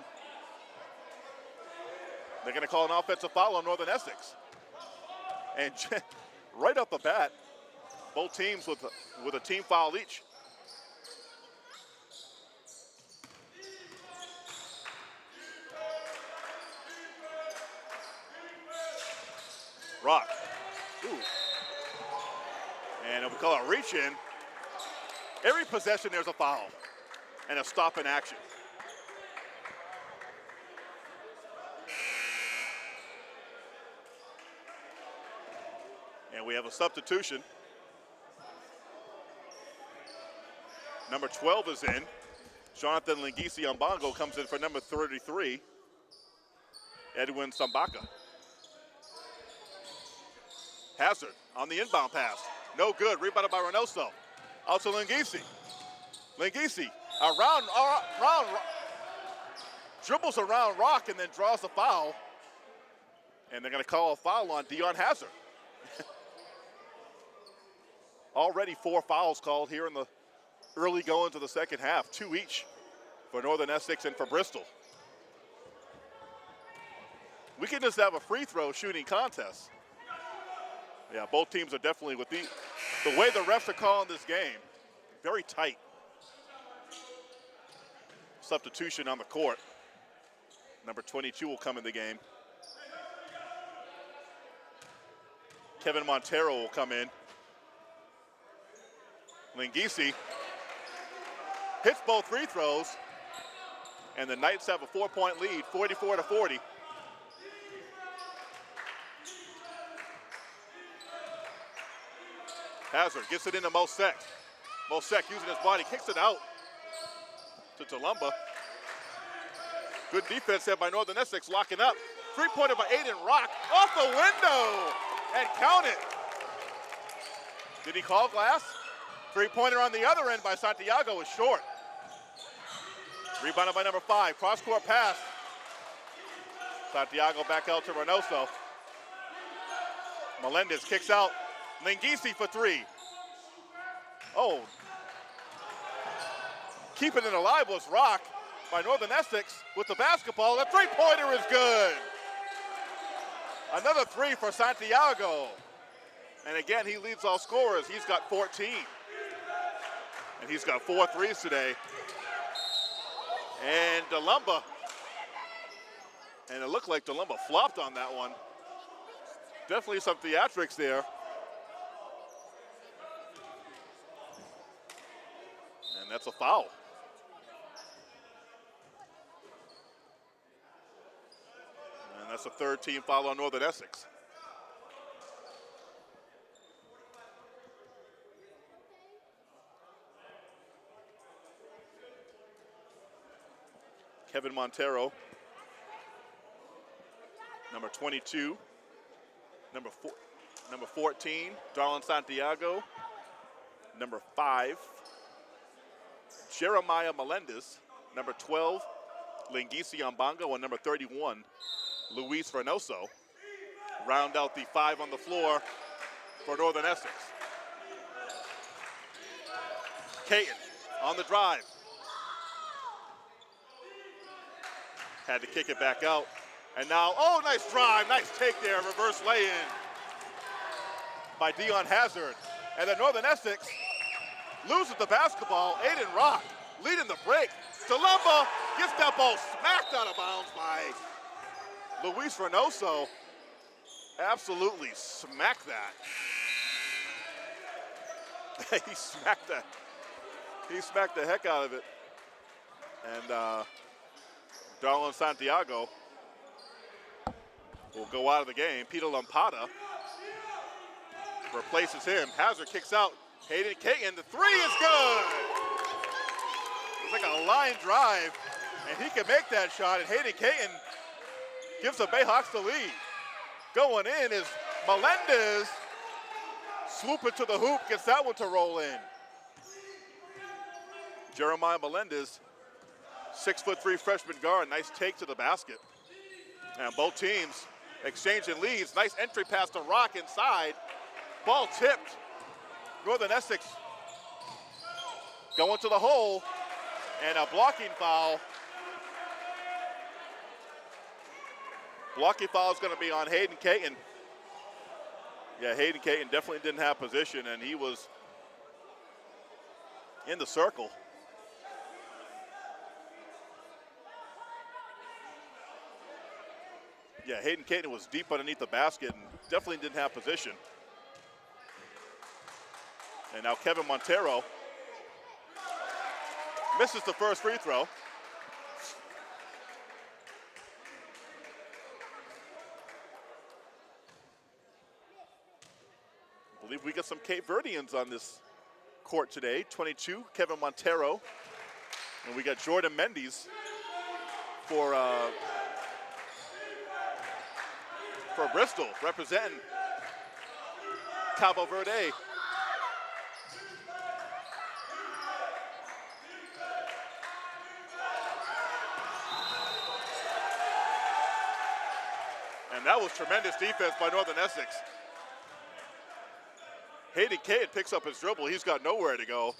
they're going to call an offensive foul on Northern Essex. And right off the bat, both teams with a team foul each. Rock. Ooh. And if we call it a reach in, every possession there's a foul and a stop in action. And we have a substitution. Number 12 is in. Jonathan Lingisi on bongo comes in for number 33, Edwin Sambaka. Hazard on the inbound pass. No good. Rebounded by Reynoso. Out to Lingisi. Lingisi around, dribbles around Rock and then draws the foul. And they're going to call a foul on Dion Hazard. Already 4 fouls called here in the early going to the second half. 2 each for Northern Essex and for Bristol. We can just have a free throw shooting contest. Yeah, both teams are definitely with the way the refs are calling this game, very tight. substitution on the court. Number 22 will come in the game. Kevin Montero will come in. Lingisi hits both free throws, and the Knights have a 4-point lead, 44-40. Hazard gets it into Mosek. Mosek using his body, kicks it out to Tulumba. Good defense there by Northern Essex, locking up. Three-pointer by Aiden Rock, off the window, and count it. Did he call glass? Three-pointer on the other end by Santiago is short. Rebounded by number 5, cross-court pass. Santiago back out to Reynoso. Melendez kicks out. Lingisi for 3. Oh. Keeping it alive was Rock by Northern Essex with the basketball. The three-pointer is good. Another 3 for Santiago. And again, he leads all scorers. He's got 14. And he's got 4 threes today. And Tulumba. And it looked like Tulumba flopped on that one. Definitely some theatrics there. And that's a foul. And that's the 3rd team foul on Northern Essex. Kevin Montero, number 22, number 14, Darlon Santiago, number 5, Jeremiah Melendez, number 12, Lingisi Ambongo, and number 31, Luis Reynoso. Round out the 5 on the floor for Northern Essex. Caton on the drive. Had to kick it back out. And now, oh, nice drive, nice take there, reverse lay-in by Dion Hazard. And then Northern Essex loses the basketball. Aiden Rock leading the break. Tulumba gets that ball smacked out of bounds by Luis Reynoso. Absolutely smacked that. He smacked the heck out of it. And Darlon Santiago will go out of the game. Peter Lampada replaces him. Hazard kicks out. Hayden Caton, the 3 is good. It's like a line drive, and he can make that shot, and Hayden Caton gives the Bayhawks the lead. Going in is Melendez. Swooping to the hoop, gets that one to roll in. Jeremiah Melendez, 6'3" freshman guard, nice take to the basket. And both teams exchanging leads. Nice entry pass to Rock inside. Ball tipped. Northern Essex going to the hole, and a blocking foul. Blocking foul is going to be on Hayden Caton. Yeah, Hayden Caton definitely didn't have position, and he was in the circle. Yeah, Hayden Caton was deep underneath the basket and definitely didn't have position. And now Kevin Montero misses the first free throw. I believe we got some Cape Verdeans on this court today. 22, Kevin Montero. And we got Jordan Mendes for Bristol, representing Cabo Verde. And that was tremendous defense by Northern Essex. Hayden Caton picks up his dribble. He's got nowhere to go.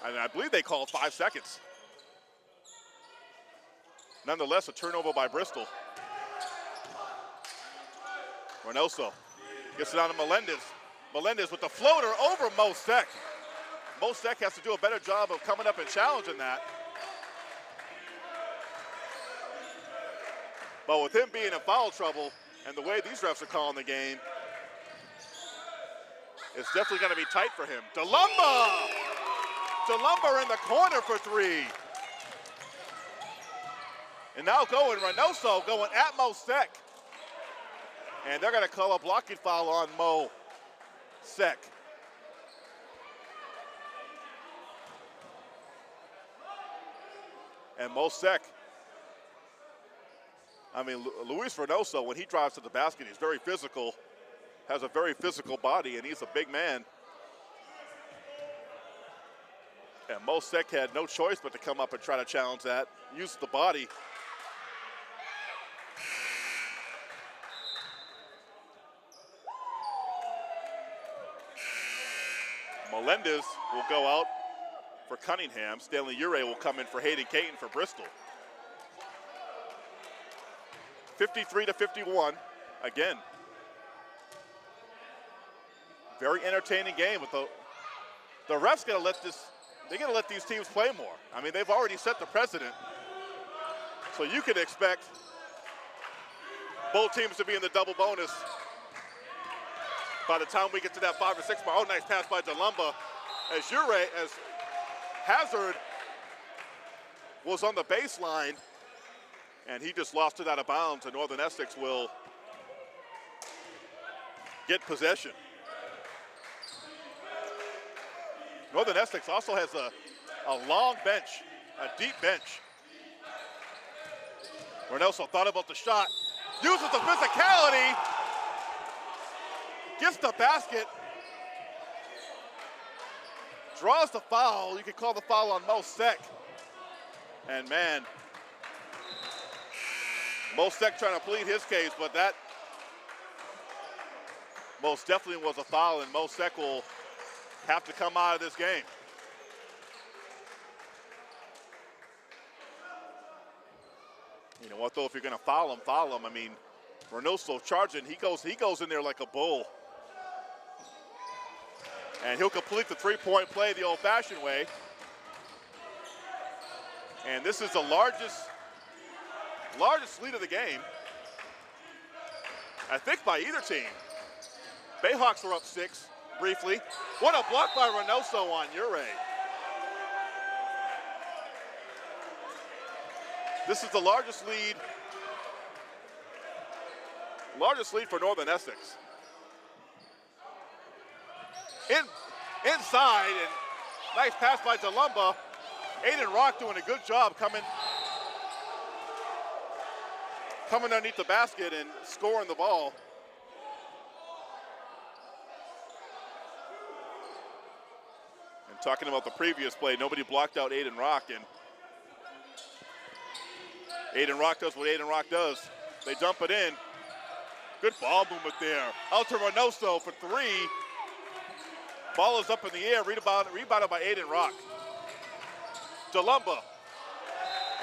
And I believe they called 5 seconds. Nonetheless, a turnover by Bristol. Reynoso gets it on to Melendez. Melendez with the floater over Mosek. Mosek has to do a better job of coming up and challenging that. But with him being in foul trouble and the way these refs are calling the game, it's definitely going to be tight for him. DeLumba! DeLumba in the corner for three. And now Reynoso going at Mosek. And they're going to call a blocking foul on Mosek. And Mosek, Luis Reynoso, when he drives to the basket, he's very physical, has a very physical body, and he's a big man. And Mosek had no choice but to come up and try to challenge that, use the body. Melendez will go out for Cunningham. Stanley Ure will come in for Hayden Caton for Bristol. 53-51 again. Very entertaining game with the refs gotta let these teams play more. I mean, they've already set the precedent. So you can expect both teams to be in the double bonus by the time we get to that 5 or 6 mark. Oh, nice pass by DeLumba as Hazard was on the baseline, and he just lost it out of bounds, and Northern Essex will get possession. Northern Essex also has a long bench, a deep bench. Reynoso thought about the shot, uses the physicality, gets the basket, draws the foul. You can call the foul on Mosek. And man, Mosek trying to plead his case, but that most definitely was a foul, and Mosek will have to come out of this game. You know what though, if you're gonna foul him. I mean, Reynoso charging, he goes in there like a bull. And he'll complete the three-point play the old-fashioned way. And this is the largest lead of the game, I think, by either team. Bayhawks are up 6 briefly. What a block by Reynoso on Ure. This is the largest lead for Northern Essex. Inside, and nice pass by DeLumba. Aiden Rock doing a good job coming underneath the basket and scoring the ball. And talking about the previous play, nobody blocked out Aiden Rock, and Aiden Rock does what Aiden Rock does. They dump it in. Good ball movement there. Out to Reynoso for 3. Ball is up in the air, rebounded by Aiden Rock. DeLumba,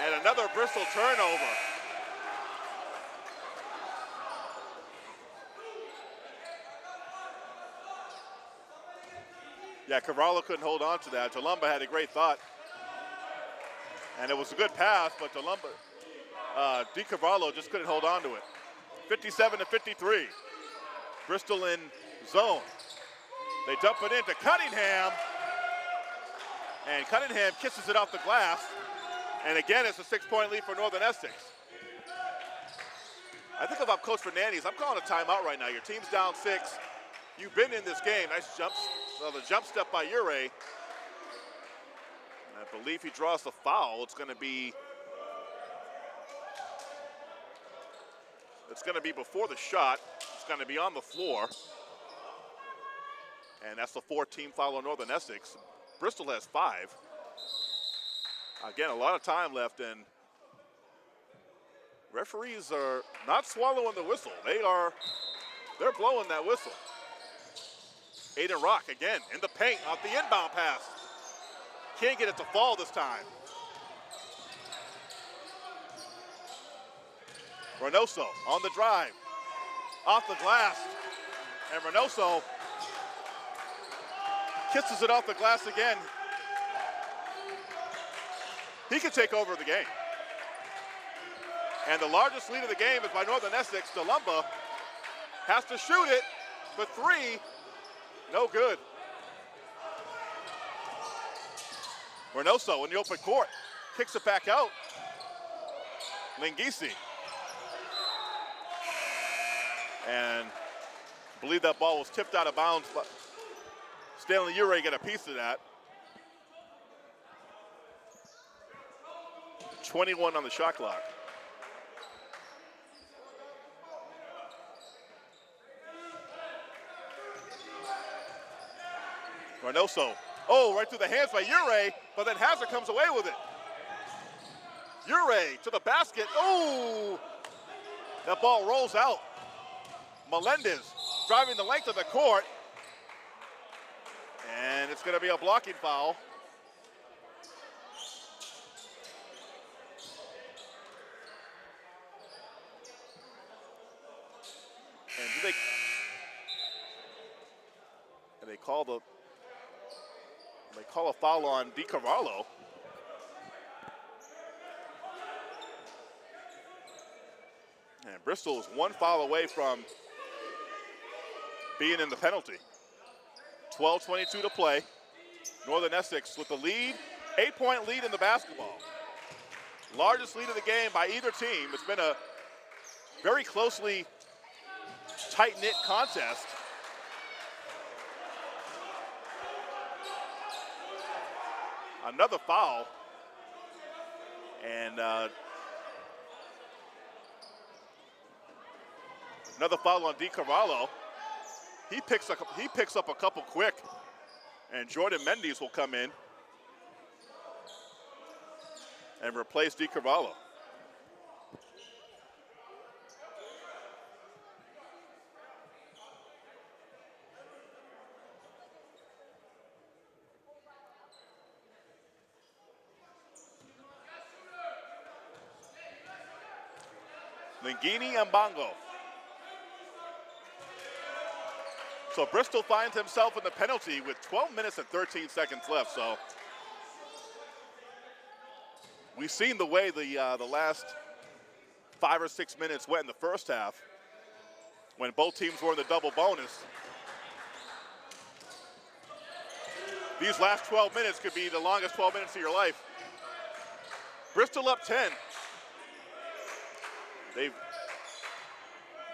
and another Bristol turnover. Yeah, Cavallo couldn't hold on to that. DeLumba had a great thought. And it was a good pass, but DiCavallo just couldn't hold on to it. 57-53. Bristol in zone. They dump it into Cunningham. And Cunningham kisses it off the glass. And again, it's a 6-point lead for Northern Essex. I think if I'm Coach Fernandez, I'm calling a timeout right now. Your team's down 6. You've been in this game. Nice the jump step by Ure. And I believe he draws the foul. It's going to be before the shot. It's going to be on the floor. And that's the 4th-team foul on Northern Essex. Bristol has 5. Again, a lot of time left, and referees are not swallowing the whistle. They're blowing that whistle. Aiden Rock again in the paint off the inbound pass. Can't get it to fall this time. Reynoso on the drive, off the glass, and Reynoso kisses it off the glass again. He can take over the game. And the largest lead of the game is by Northern Essex. DeLumba has to shoot it for three. No good. Reynoso in the open court. Kicks it back out. Lingisi. And I believe that ball was tipped out of bounds, but Stanley Ure got a piece of that. 21 on the shot clock. Reynoso. Oh, right through the hands by Ure, but then Hazard comes away with it. Ure to the basket. Oh! That ball rolls out. Melendez driving the length of the court. And it's going to be a blocking foul. And do they call a foul on DiCarvalho. And Bristol is one foul away from being in the penalty. 12:22 to play. Northern Essex with the lead, 8-point lead in the basketball. Largest lead of the game by either team. It's been a very closely tight-knit contest. Another foul. And another foul on DiCarvalho. He picks up a couple quick, and Jordan Mendes will come in and replace DiCarvalho. Lingini and Bongo. So Bristol finds himself in the penalty with 12 minutes and 13 seconds left. So we've seen the way the last 5 or 6 minutes went in the first half when both teams were in the double bonus. These last 12 minutes could be the longest 12 minutes of your life. Bristol up 10.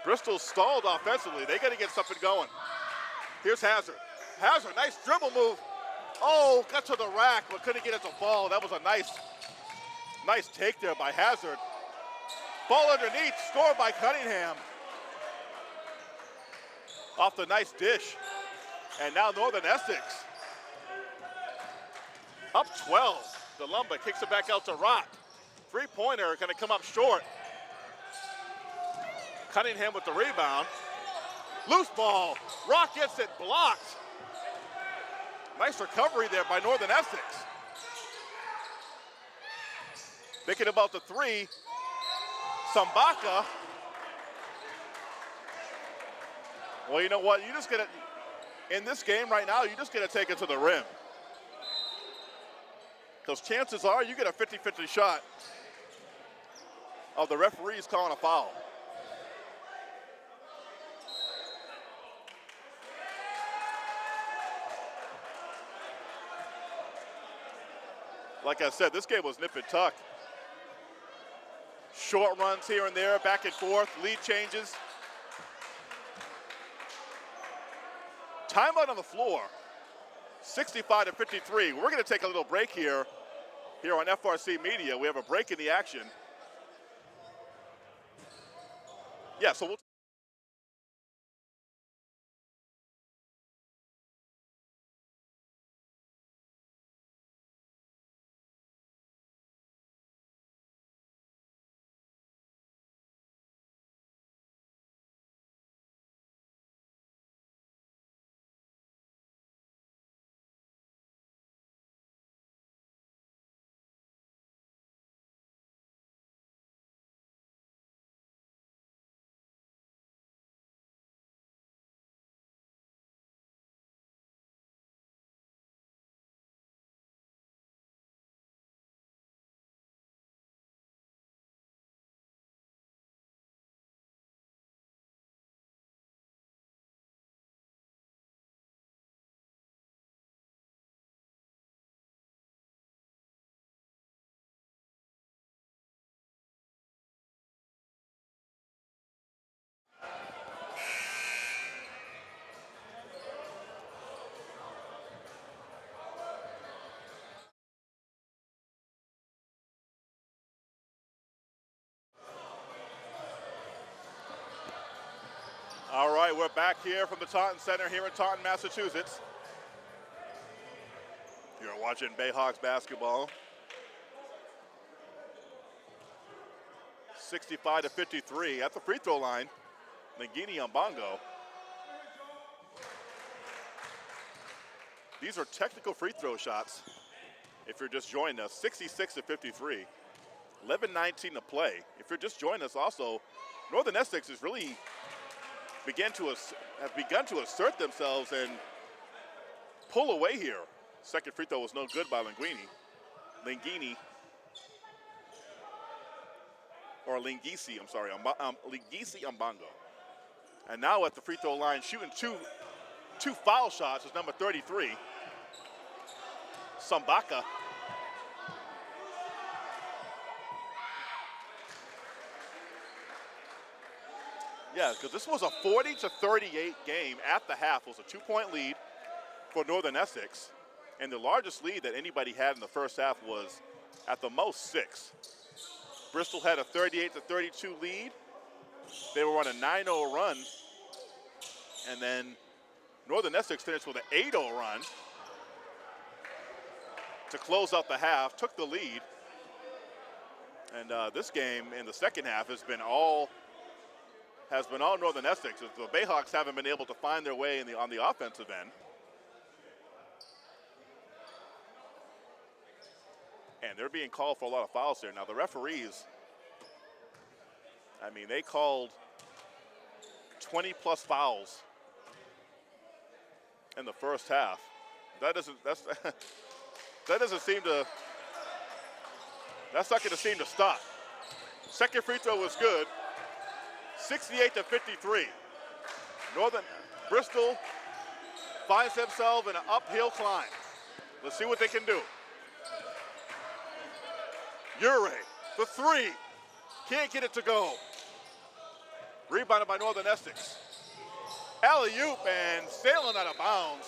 Bristol stalled offensively. They got to get something going. Here's Hazard. Hazard, nice dribble move. Oh, got to the rack, but couldn't get it to fall. That was a nice take there by Hazard. Ball underneath, scored by Cunningham. Off the nice dish. And now Northern Essex. Up 12. DeLumba kicks it back out to Rock. Three-pointer gonna come up short. Cunningham with the rebound. Loose ball. Rock gets it blocked. Nice recovery there by Northern Essex. Thinking about the three. Sambaka. Well, you know what? You just gotta, in this game right now, you just gotta take it to the rim. Because chances are you get a 50-50 shot of the referees calling a foul. Like I said, this game was nip and tuck. Short runs here and there, back and forth, lead changes. Timeout on the floor, 65-53. We're gonna take a little break here on FRC Media. We have a break in the action. Yeah, so we'll right, we're back here from the Taunton Center here in Taunton, Massachusetts. You're watching Bayhawks basketball. 65-53 at the free throw line. Nangini on bongo. These are technical free throw shots. If you're just joining us, 66-53. 11:19 to play. If you're just joining us also, Northern Essex has really have begun to assert themselves and pull away here. Second free throw was no good by Linguini. Or Lingisi, I'm sorry, Lingisi Mbongo. And now at the free throw line, shooting two foul shots is number 33, Sambaka. Yeah, because this was a 40-38 game at the half. It was a 2-point lead for Northern Essex. And the largest lead that anybody had in the first half was at the most 6. Bristol had a 38-32 lead. They were on a 9-0 run. And then Northern Essex finished with an 8-0 run to close out the half, took the lead. And this game in the second half has been all Northern Essex. The Bayhawks haven't been able to find their way on the offensive end. And they're being called for a lot of fouls here. Now the referees, I mean, they called 20 plus fouls in the first half. That's not going to seem to stop. Second free throw was good. 68-53. Bristol finds themselves in an uphill climb. Let's see what they can do. Ure, the three, can't get it to go. Rebounded by Northern Essex. Alley-oop and sailing out of bounds.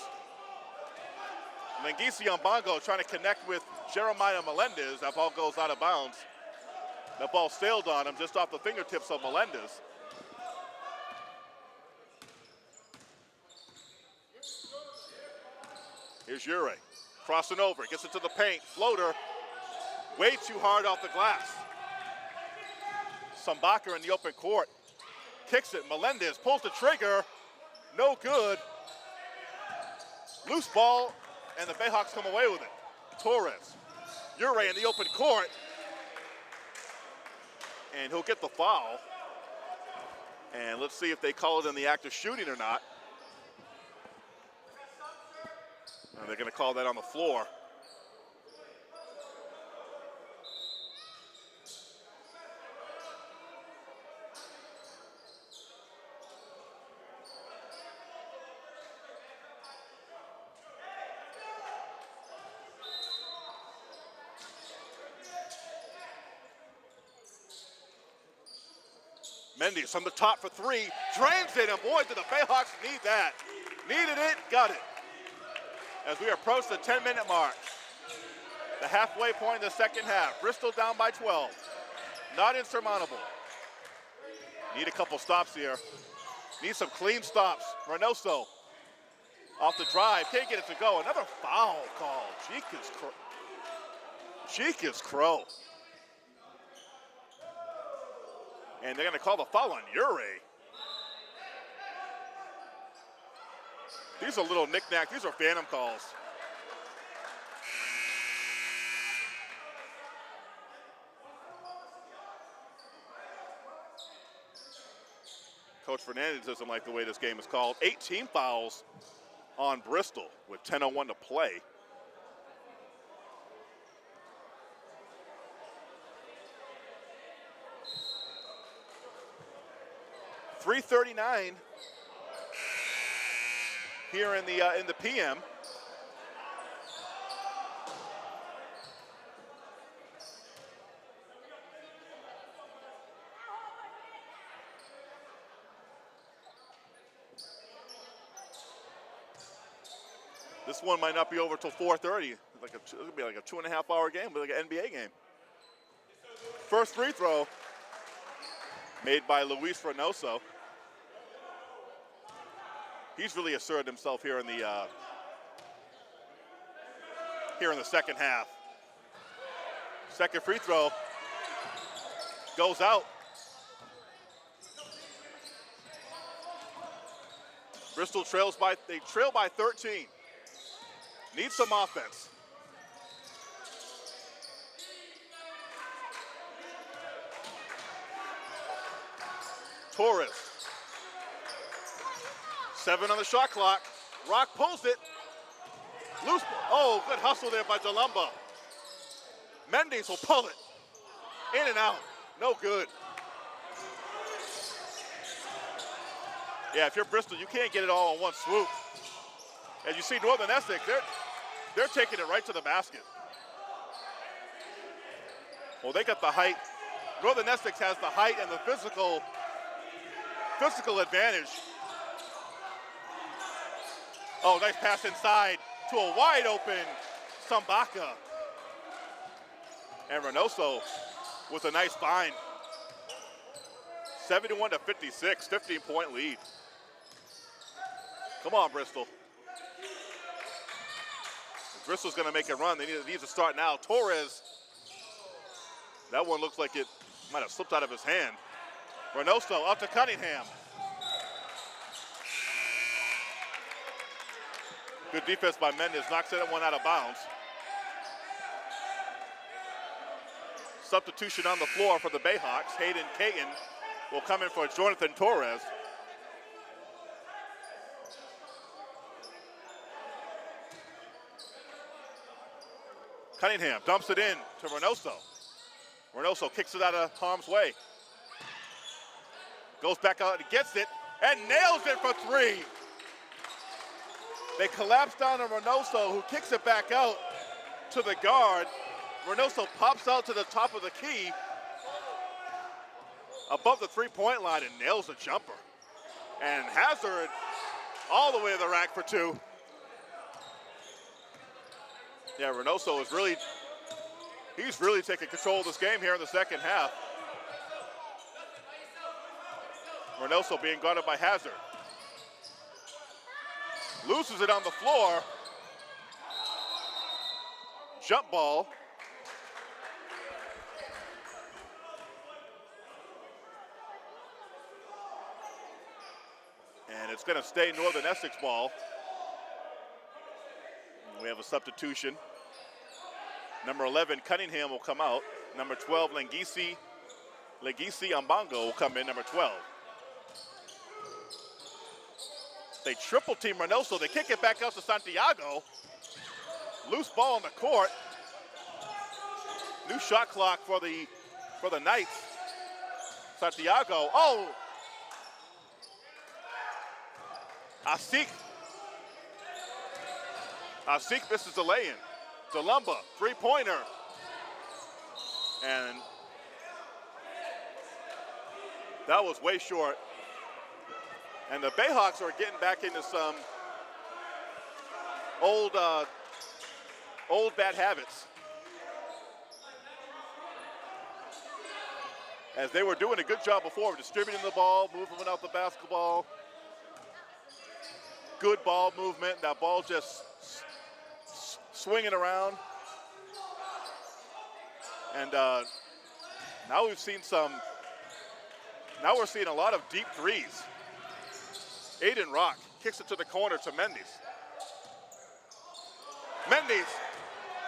Lingisi Mbongo trying to connect with Jeremiah Melendez. That ball goes out of bounds. That ball sailed on him just off the fingertips of Melendez. Here's Ure, crossing over, gets into the paint, floater, way too hard off the glass. Sambaka in the open court, kicks it, Melendez pulls the trigger, no good. Loose ball, and the Bayhawks come away with it. Torres, Ure in the open court, and he'll get the foul. And let's see if they call it in the act of shooting or not. And they're going to call that on the floor. Mendes from the top for three, drains it, and boy, did the Bayhawks need that. Needed it, got it. As we approach the 10-minute mark, the halfway point in the second half, Bristol down by 12. Not insurmountable. Need a couple stops here. Need some clean stops. Reynoso off the drive, can't get it to go. Another foul call. Cheek is crow. And they're going to call the foul on Ure. These are little knick-knack. These are phantom calls. Coach Fernandez doesn't like the way this game is called. 18 fouls on Bristol with 10:01 to play. .339 here in the PM. This one might not be over till 4:30. It'll be like a 2.5-hour game, but like an NBA game. First free throw made by Luis Reynoso. He's really asserted himself here in the second half. Second free throw goes out. Bristol trail by 13. Need some offense. Torres. 7 on the shot clock. Rock pulls it. Loose. Oh, good hustle there by DeLumba. Mendes will pull it. In and out. No good. Yeah, if you're Bristol, you can't get it all in one swoop. As you see, Northern Essex, they're taking it right to the basket. Well, they got the height. Northern Essex has the height and the physical advantage. Oh, nice pass inside to a wide open Sambaka. And Reynoso with a nice find. 71-56, 15-point lead. Come on, Bristol. If Bristol's gonna make a run, they need to start now. Torres, that one looks like it might have slipped out of his hand. Reynoso out to Cunningham. Good defense by Mendes, knocks that one out of bounds. Substitution on the floor for the Bayhawks. Hayden Caton will come in for Jonathan Torres. Cunningham dumps it in to Reynoso. Reynoso kicks it out of harm's way. Goes back out and gets it and nails it for 3. They collapse down on Reynoso, who kicks it back out to the guard. Reynoso pops out to the top of the key above the three-point line and nails the jumper. And Hazard all the way to the rack for 2. Yeah, Reynoso is he's really taking control of this game here in the second half. Reynoso being guarded by Hazard. Loses it on the floor. Jump ball. And it's going to stay Northern Essex ball. We have a substitution. Number 11, Cunningham will come out. Number 12, Legisi Ambango will come in, number 12. They triple team Reynoso. They kick it back out to Santiago. Loose ball on the court. New shot clock for the Knights. Santiago. Oh! Asik misses the lay-in. DeLumba, three-pointer. And that was way short. And the Bayhawks are getting back into some old bad habits. As they were doing a good job before of distributing the ball, moving out the basketball. Good ball movement. That ball just swinging around. And now we're seeing a lot of deep threes. Aiden Rock kicks it to the corner to Mendes. Mendes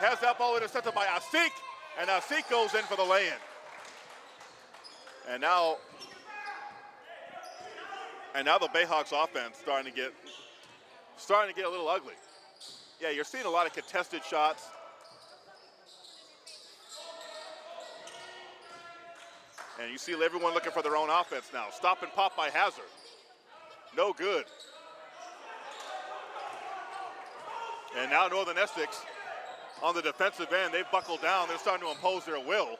has that ball intercepted by Asik, and Asik goes in for the lay-in. And now the Bayhawks offense starting to get a little ugly. Yeah, you're seeing a lot of contested shots. And you see everyone looking for their own offense now. Stop and pop by Hazard. No good. And now Northern Essex on the defensive end, they've buckled down. They're starting to impose their will.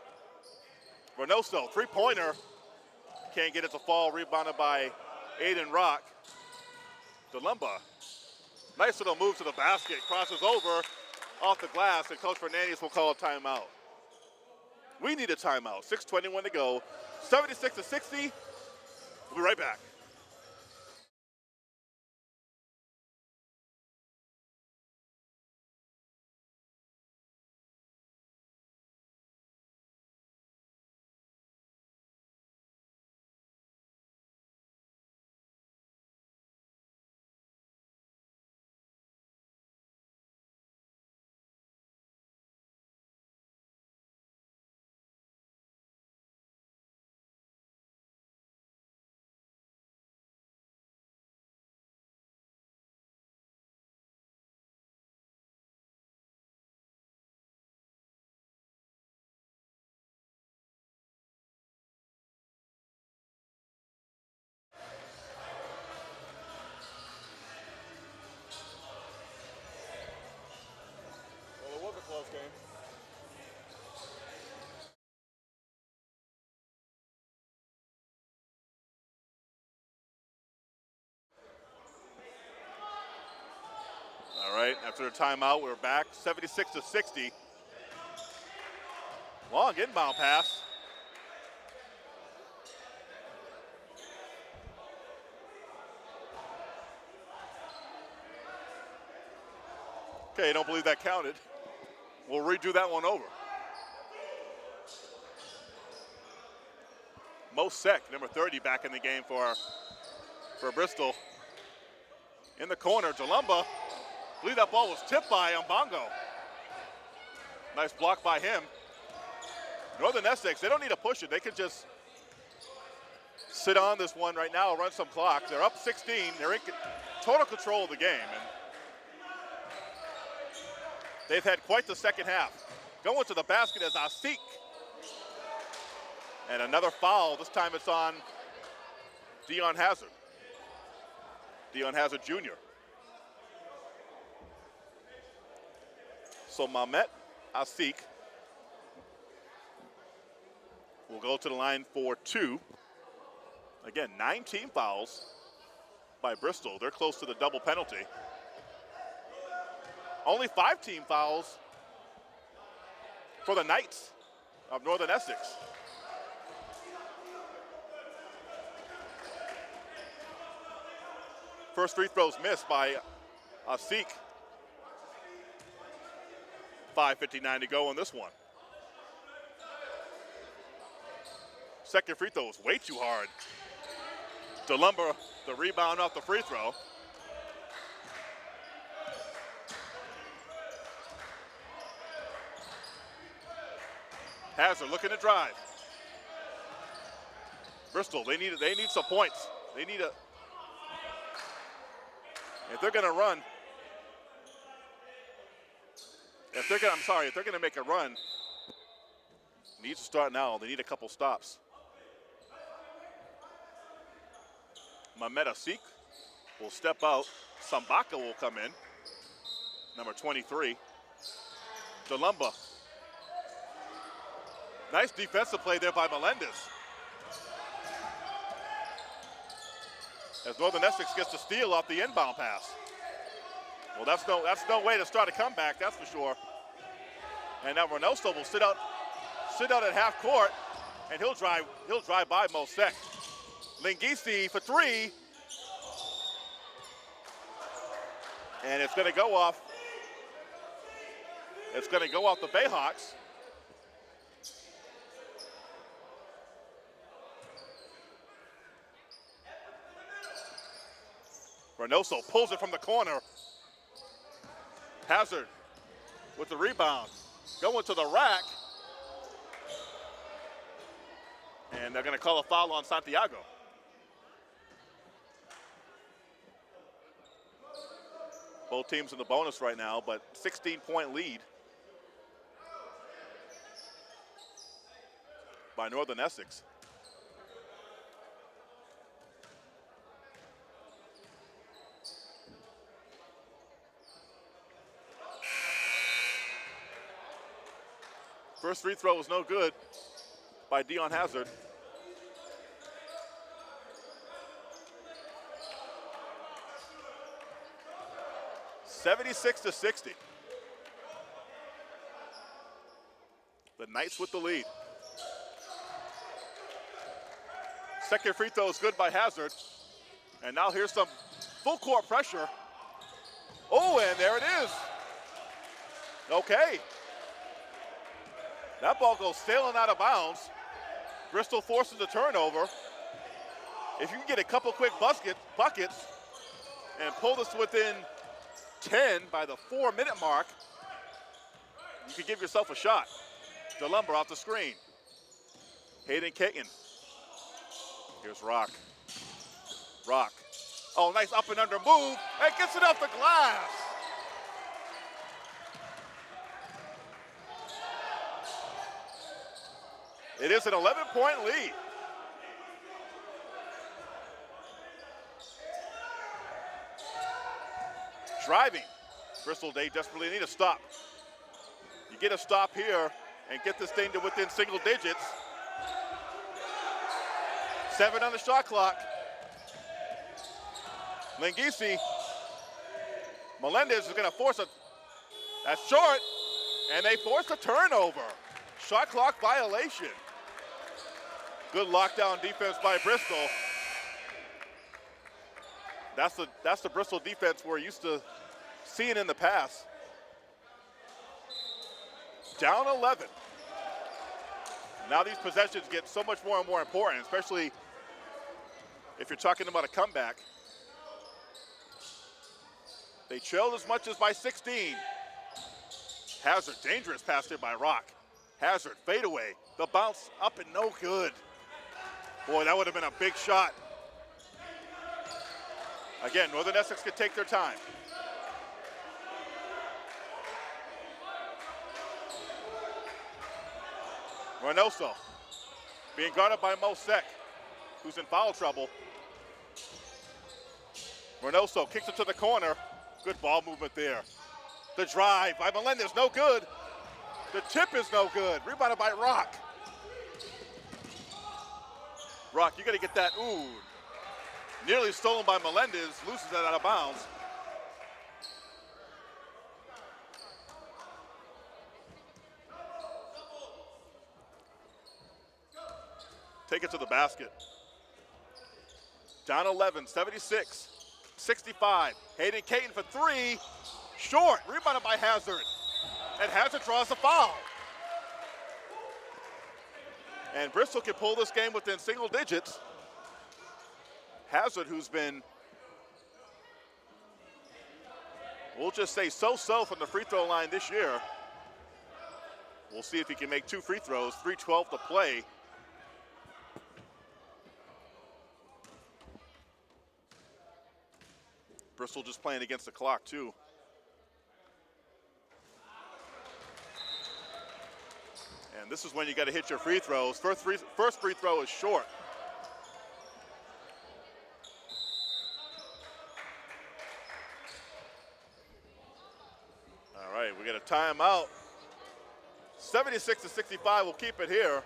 Reynoso, three-pointer. Can't get it to fall, rebounded by Aiden Rock. DeLumba, nice little move to the basket, crosses over off the glass, and Coach Fernandez will call a timeout. We need a timeout. 6:21 to go. 76-60. We'll be right back. after a timeout. We're back 76-60. Long inbound pass. Okay, don't believe that counted. We'll redo that one over. NECC, number 30, back in the game for Bristol. In the corner, Jalumba. I believe that ball was tipped by Mbongo. Nice block by him. Northern Essex, they don't need to push it. They can just sit on this one right now, run some clock. They're up 16. They're in total control of the game. And they've had quite the second half. Going to the basket is Asik. And another foul. This time it's on Dion Hazard. Dion Hazard Jr. So Mamet Asik will go to the line for 2. Again, 9 team fouls by Bristol. They're close to the double penalty. Only 5 team fouls for the Knights of Northern Essex. First free throw's missed by Asik. 5:59 to go on this one. Second free throw is way too hard. Jalumba, the rebound off the free throw. Hazard looking to drive. Bristol, they need some points. They need a. If they're going to run, if they're going to make a run, needs to start now. They need a couple stops. Mamet Asik will step out. Sambaka will come in, number 23. Jalumba. Nice defensive play there by Melendez. As Northern Essex gets the steal off the inbound pass. Well, that's no way to start a comeback, that's for sure. And now Reynoso will sit out at half court, and he'll drive by NECC. Lingisi for 3. And it's going to go off. It's going to go off the Bayhawks. Reynoso pulls it from the corner. Hazard with the rebound. Going to the rack. And they're going to call a foul on Santiago. Both teams in the bonus right now, but 16-point lead by Northern Essex. First free throw was no good by Dion Hazard. (76-60). The Knights with the lead. Second free throw is good by Hazard. And now here's some full court pressure. Oh, and there it is. Okay. That ball goes sailing out of bounds. Bristol forces a turnover. If you can get a couple quick buckets and pull this within 10 by the 4-minute mark, you could give yourself a shot. Jalumba off the screen. Hayden Caton. Here's Rock. Rock. Oh, nice up and under move. And gets it off the glass. It is an 11-point lead. Driving. Bristol, they desperately need a stop. You get a stop here and get this thing to within single digits. 7 on the shot clock. Lingisi. Melendez is going to force a That's short, and they force a turnover. Shot clock violation. Good lockdown defense by Bristol. That's the Bristol defense we're used to seeing in the past. Down 11. Now these possessions get so much more and more important, especially if you're talking about a comeback. They trailed as much as by 16. Hazard, dangerous pass here by Rock. Hazard, fadeaway. The bounce up and no good. Boy, that would have been a big shot. Again, Northern Essex could take their time. Reynoso being guarded by Mosek, who's in foul trouble. Reynoso kicks it to the corner. Good ball movement there. The drive by Melendez, no good. The tip is no good. Rebounded by Rock. Rock, you got to get that. Ooh. Nearly stolen by Melendez, loses that out of bounds. Take it to the basket. Down 11, 76, 65. Hayden Caton for three. Short, rebounded by Hazard. And Hazard draws the foul. And Bristol can pull this game within single digits. Hazard, who's been, we'll just say so-so from the free throw line this year. We'll see if he can make two free throws, 3:12 to play. Bristol just playing against the clock too. And this is when you got to hit your free throws. First free throw is short. All right, we got a timeout. 76-65, we'll keep it here.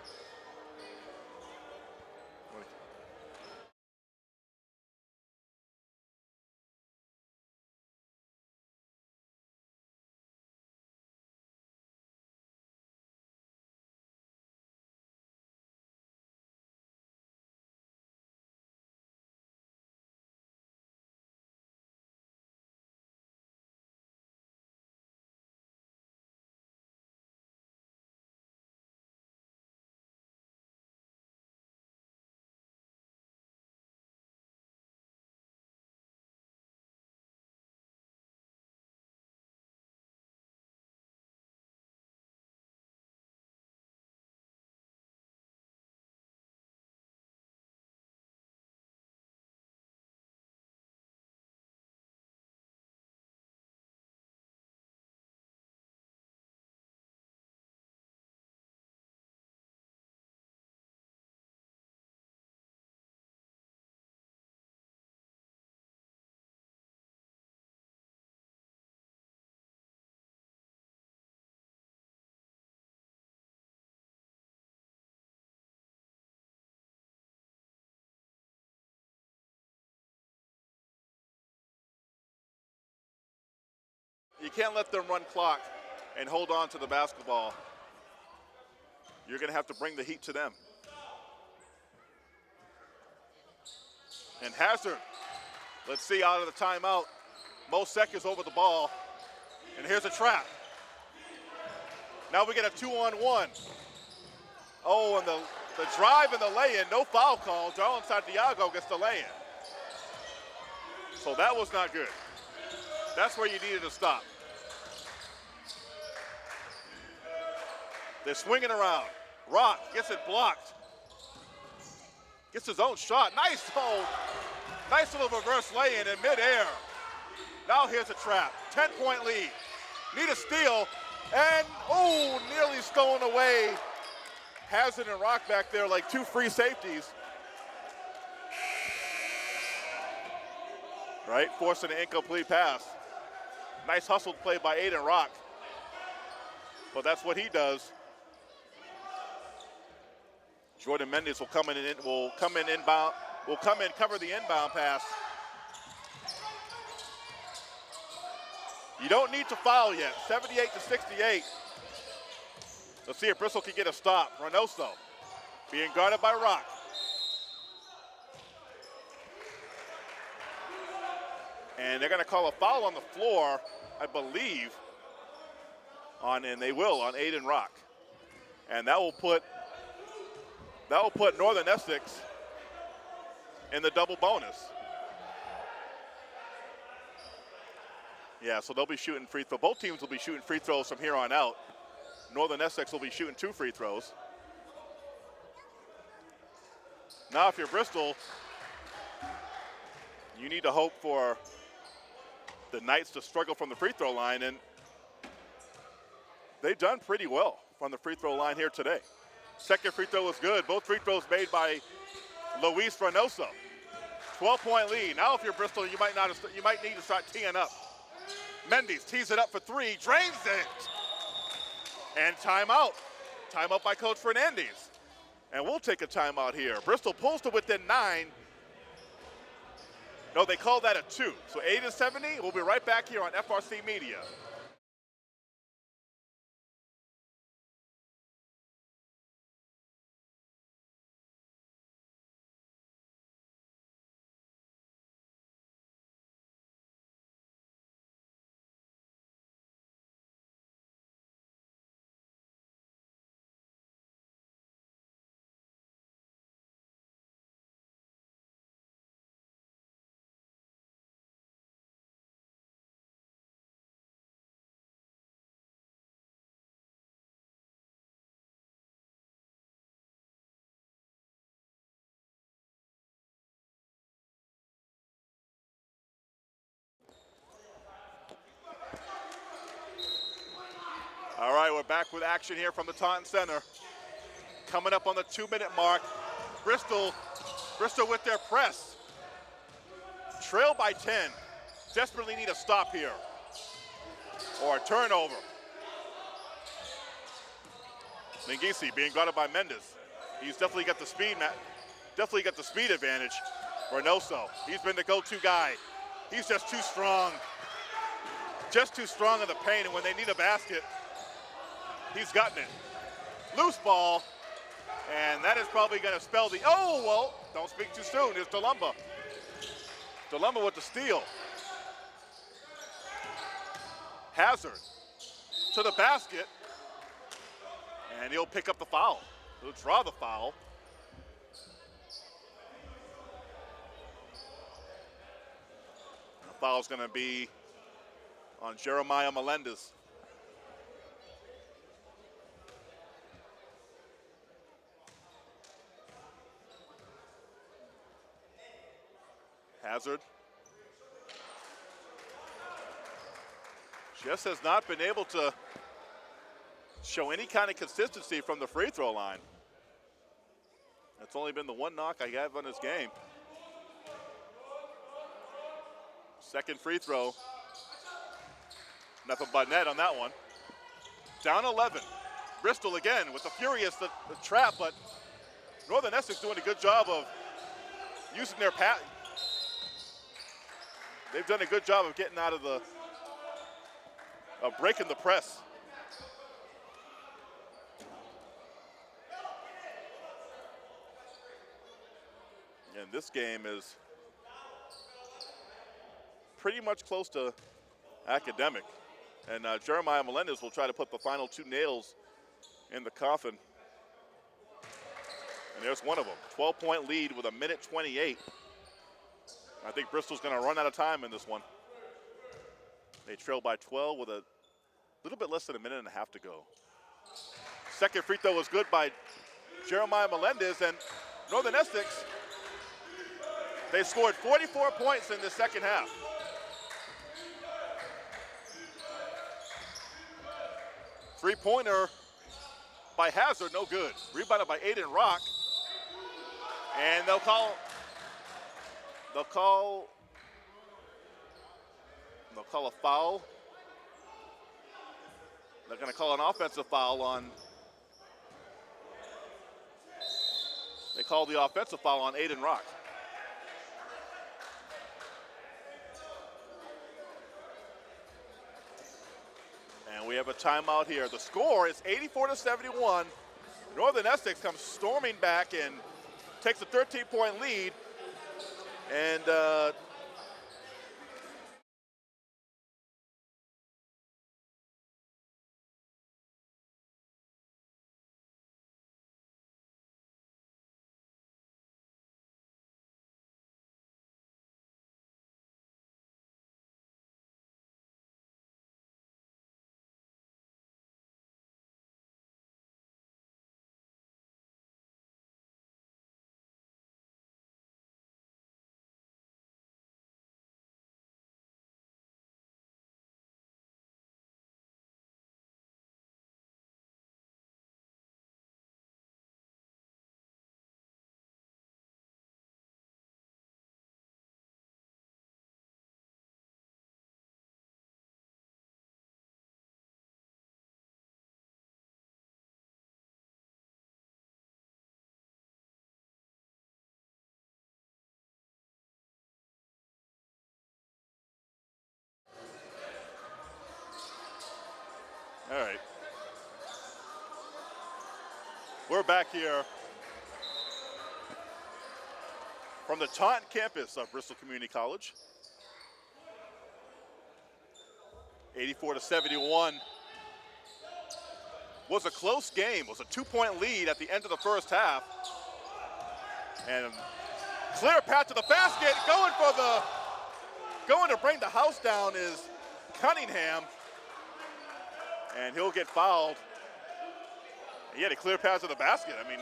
You can't let them run clock and hold on to the basketball. You're going to have to bring the heat to them. And Hazard, let's see, out of the timeout. Mosek is over the ball. And here's a trap. Now we get a 2-on-1. Oh, and the drive and the lay-in, no foul call. Darlon Santiago gets the lay-in. So that was not good. That's where you needed to stop. They're swinging around. Rock gets it blocked. Gets his own shot. Nice hold. Nice little reverse lay-in in midair. Now here's a trap. 10-point lead. Need a steal. And, oh, nearly stolen away. Hazard and Rock back there like two free safeties. Right, forcing an incomplete pass. Nice hustled play by Aiden Rock. But that's what he does. Jordan Mendes will come in inbound, cover the inbound pass. You don't need to foul yet. 78-68. Let's see if Bristol can get a stop. Reynoso being guarded by Rock. And they're going to call a foul on the floor, I believe, and they will, on Aiden Rock. And that will put Northern Essex in the double bonus. Yeah, so they'll be shooting free throws. Both teams will be shooting free throws from here on out. Northern Essex will be shooting 2 free throws. Now, if you're Bristol, you need to hope for the Knights to struggle from the free throw line, and they've done pretty well from the free throw line here today. Second free throw was good. Both free throws made by Luis Reynoso. 12-point lead. Now, if you're Bristol, you might need to start teeing up. Mendes tees it up for 3, drains it, and timeout. Timeout by Coach Fernandez. And we'll take a timeout here. Bristol pulls to within 9. No, they call that a 2. So 8-70. We'll be right back here on FRC Media. All right, we're back with action here from the Taunton Center. Coming up on the 2-minute mark, Bristol with their press. Trail by 10. Desperately need a stop here or a turnover. Mingisi being guarded by Mendes. He's definitely got the speed, advantage. Reynoso, he's been the go-to guy. He's just too strong. Just too strong in the paint, and when they need a basket, he's gotten it. Loose ball, and that is probably going to spell the, oh, well, don't speak too soon. It's DeLumba. DeLumba with the steal. Hazard to the basket, and he'll pick up the foul. He'll draw the foul. The foul's going to be on Jeremiah Melendez. Hazard just has not been able to show any kind of consistency from the free throw line. That's only been the one knock I have on this game. Second free throw. Nothing but net on that one. Down 11. Bristol again with the furious the trap, but Northern Essex doing a good job of using their pass. They've done a good job of getting out of breaking the press. And this game is pretty much close to academic. And Jeremiah Melendez will try to put the final 2 nails in the coffin. And there's one of them. 12-point lead with 1:28. I think Bristol's going to run out of time in this one. They trail by 12 with a little bit less than 1.5 minutes to go. Second free throw was good by Jeremiah Melendez, and Northern Essex, they scored 44 points in the second half. Three-pointer by Hazard, no good. Rebounded by Aiden Rock, and they'll call a foul. They're going to call an offensive foul on. They call the offensive foul on Aiden Rock. have a timeout here. The score is 84-71. Northern Essex comes storming back and takes a 13-point lead. And all right. We're back here from the Taunton campus of Bristol Community College. 84-71. Was a close game. Was a 2-point lead at the end of the first half. And clear path to the basket. Going to bring the house down is Cunningham. And he'll get fouled. He had a clear pass to the basket. I mean,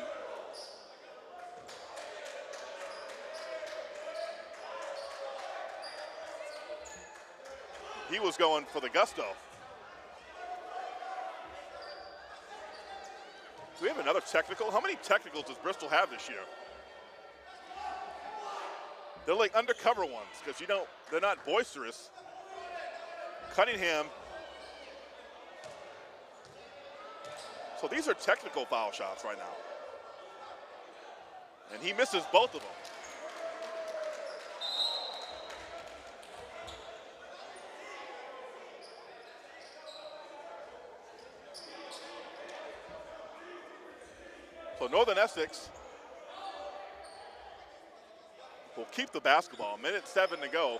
he was going for the gusto. Do we have another technical? How many technicals does Bristol have this year? They're like undercover ones because they're not boisterous. Cunningham. So these are technical foul shots right now. And he misses both of them. So Northern Essex will keep the basketball. 1:07 to go.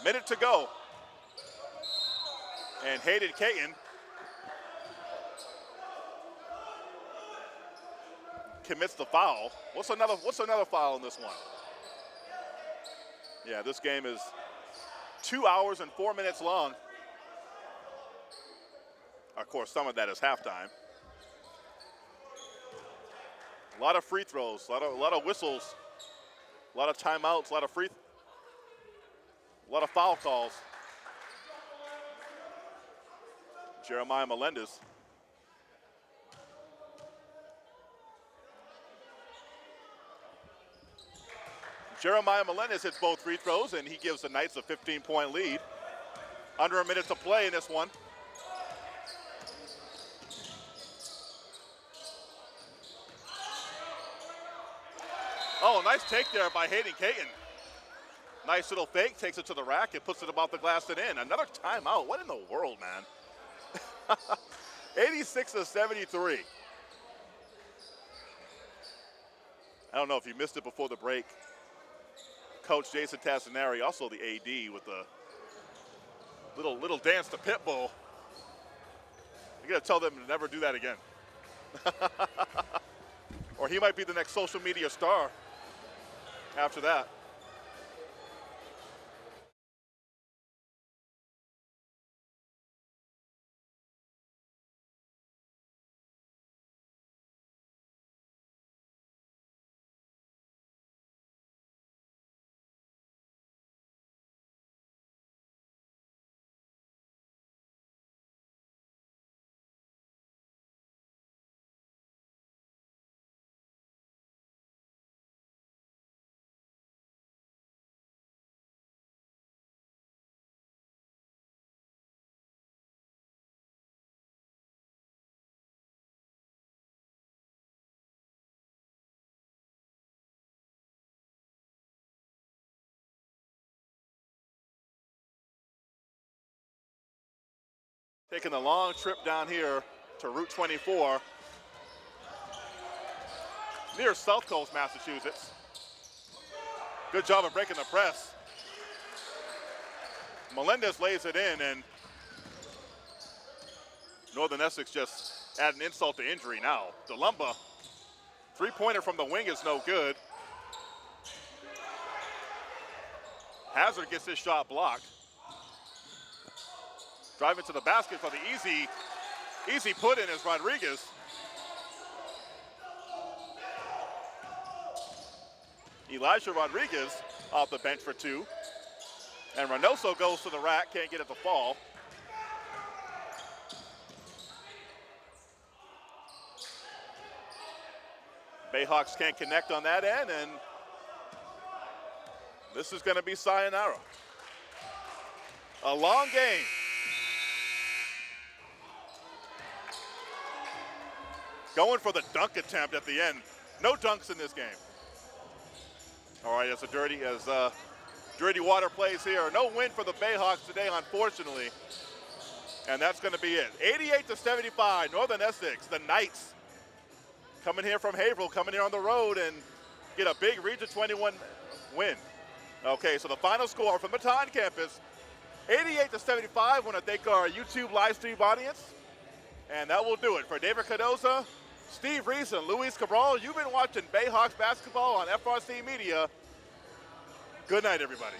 Minute to go. And Hayden Caton commits the foul. What's another foul in this one? Yeah, this game is 2 hours and 4 minutes long. Of course, some of that is halftime. A lot of free throws, a lot of whistles, a lot of timeouts, a lot of foul calls. Jeremiah Melendez. Jeremiah Melendez hits both free throws, and he gives the Knights a 15-point lead. Under a minute to play in this one. Oh, nice take there by Hayden Caton. Nice little fake, takes it to the rack and puts it about the glass and in. Another timeout. What in the world, man? 86-73. I don't know if you missed it before the break. Coach Jason Tassinari, also the AD, with a little dance to Pitbull. You gotta tell them to never do that again. Or he might be the next social media star after that. Taking a long trip down here to Route 24 near South Coast, Massachusetts. Good job of breaking the press. Melendez lays it in, and Northern Essex just add an insult to injury now. DeLumba, three-pointer from the wing is no good. Hazard gets his shot blocked. Driving to the basket for the easy put in is Rodriguez. Elijah Rodriguez off the bench for two. And Reynoso goes to the rack, can't get it to fall. Bayhawks can't connect on that end, and this is going to be sayonara. A long game. Going for the dunk attempt at the end. No dunks in this game. All right, as Dirty Water plays here. No win for the Bayhawks today, unfortunately. And that's going to be it. 88-75, Northern Essex, the Knights, coming here from Haverhill, coming here on the road and get a big Region 21 win. Okay, so the final score from Baton campus, 88-75. I want to thank our YouTube live stream audience. And that will do it. For David Cardoza, Steve Reese, and Luis Cabral, you've been watching Bayhawks basketball on FRC Media. Good night, everybody.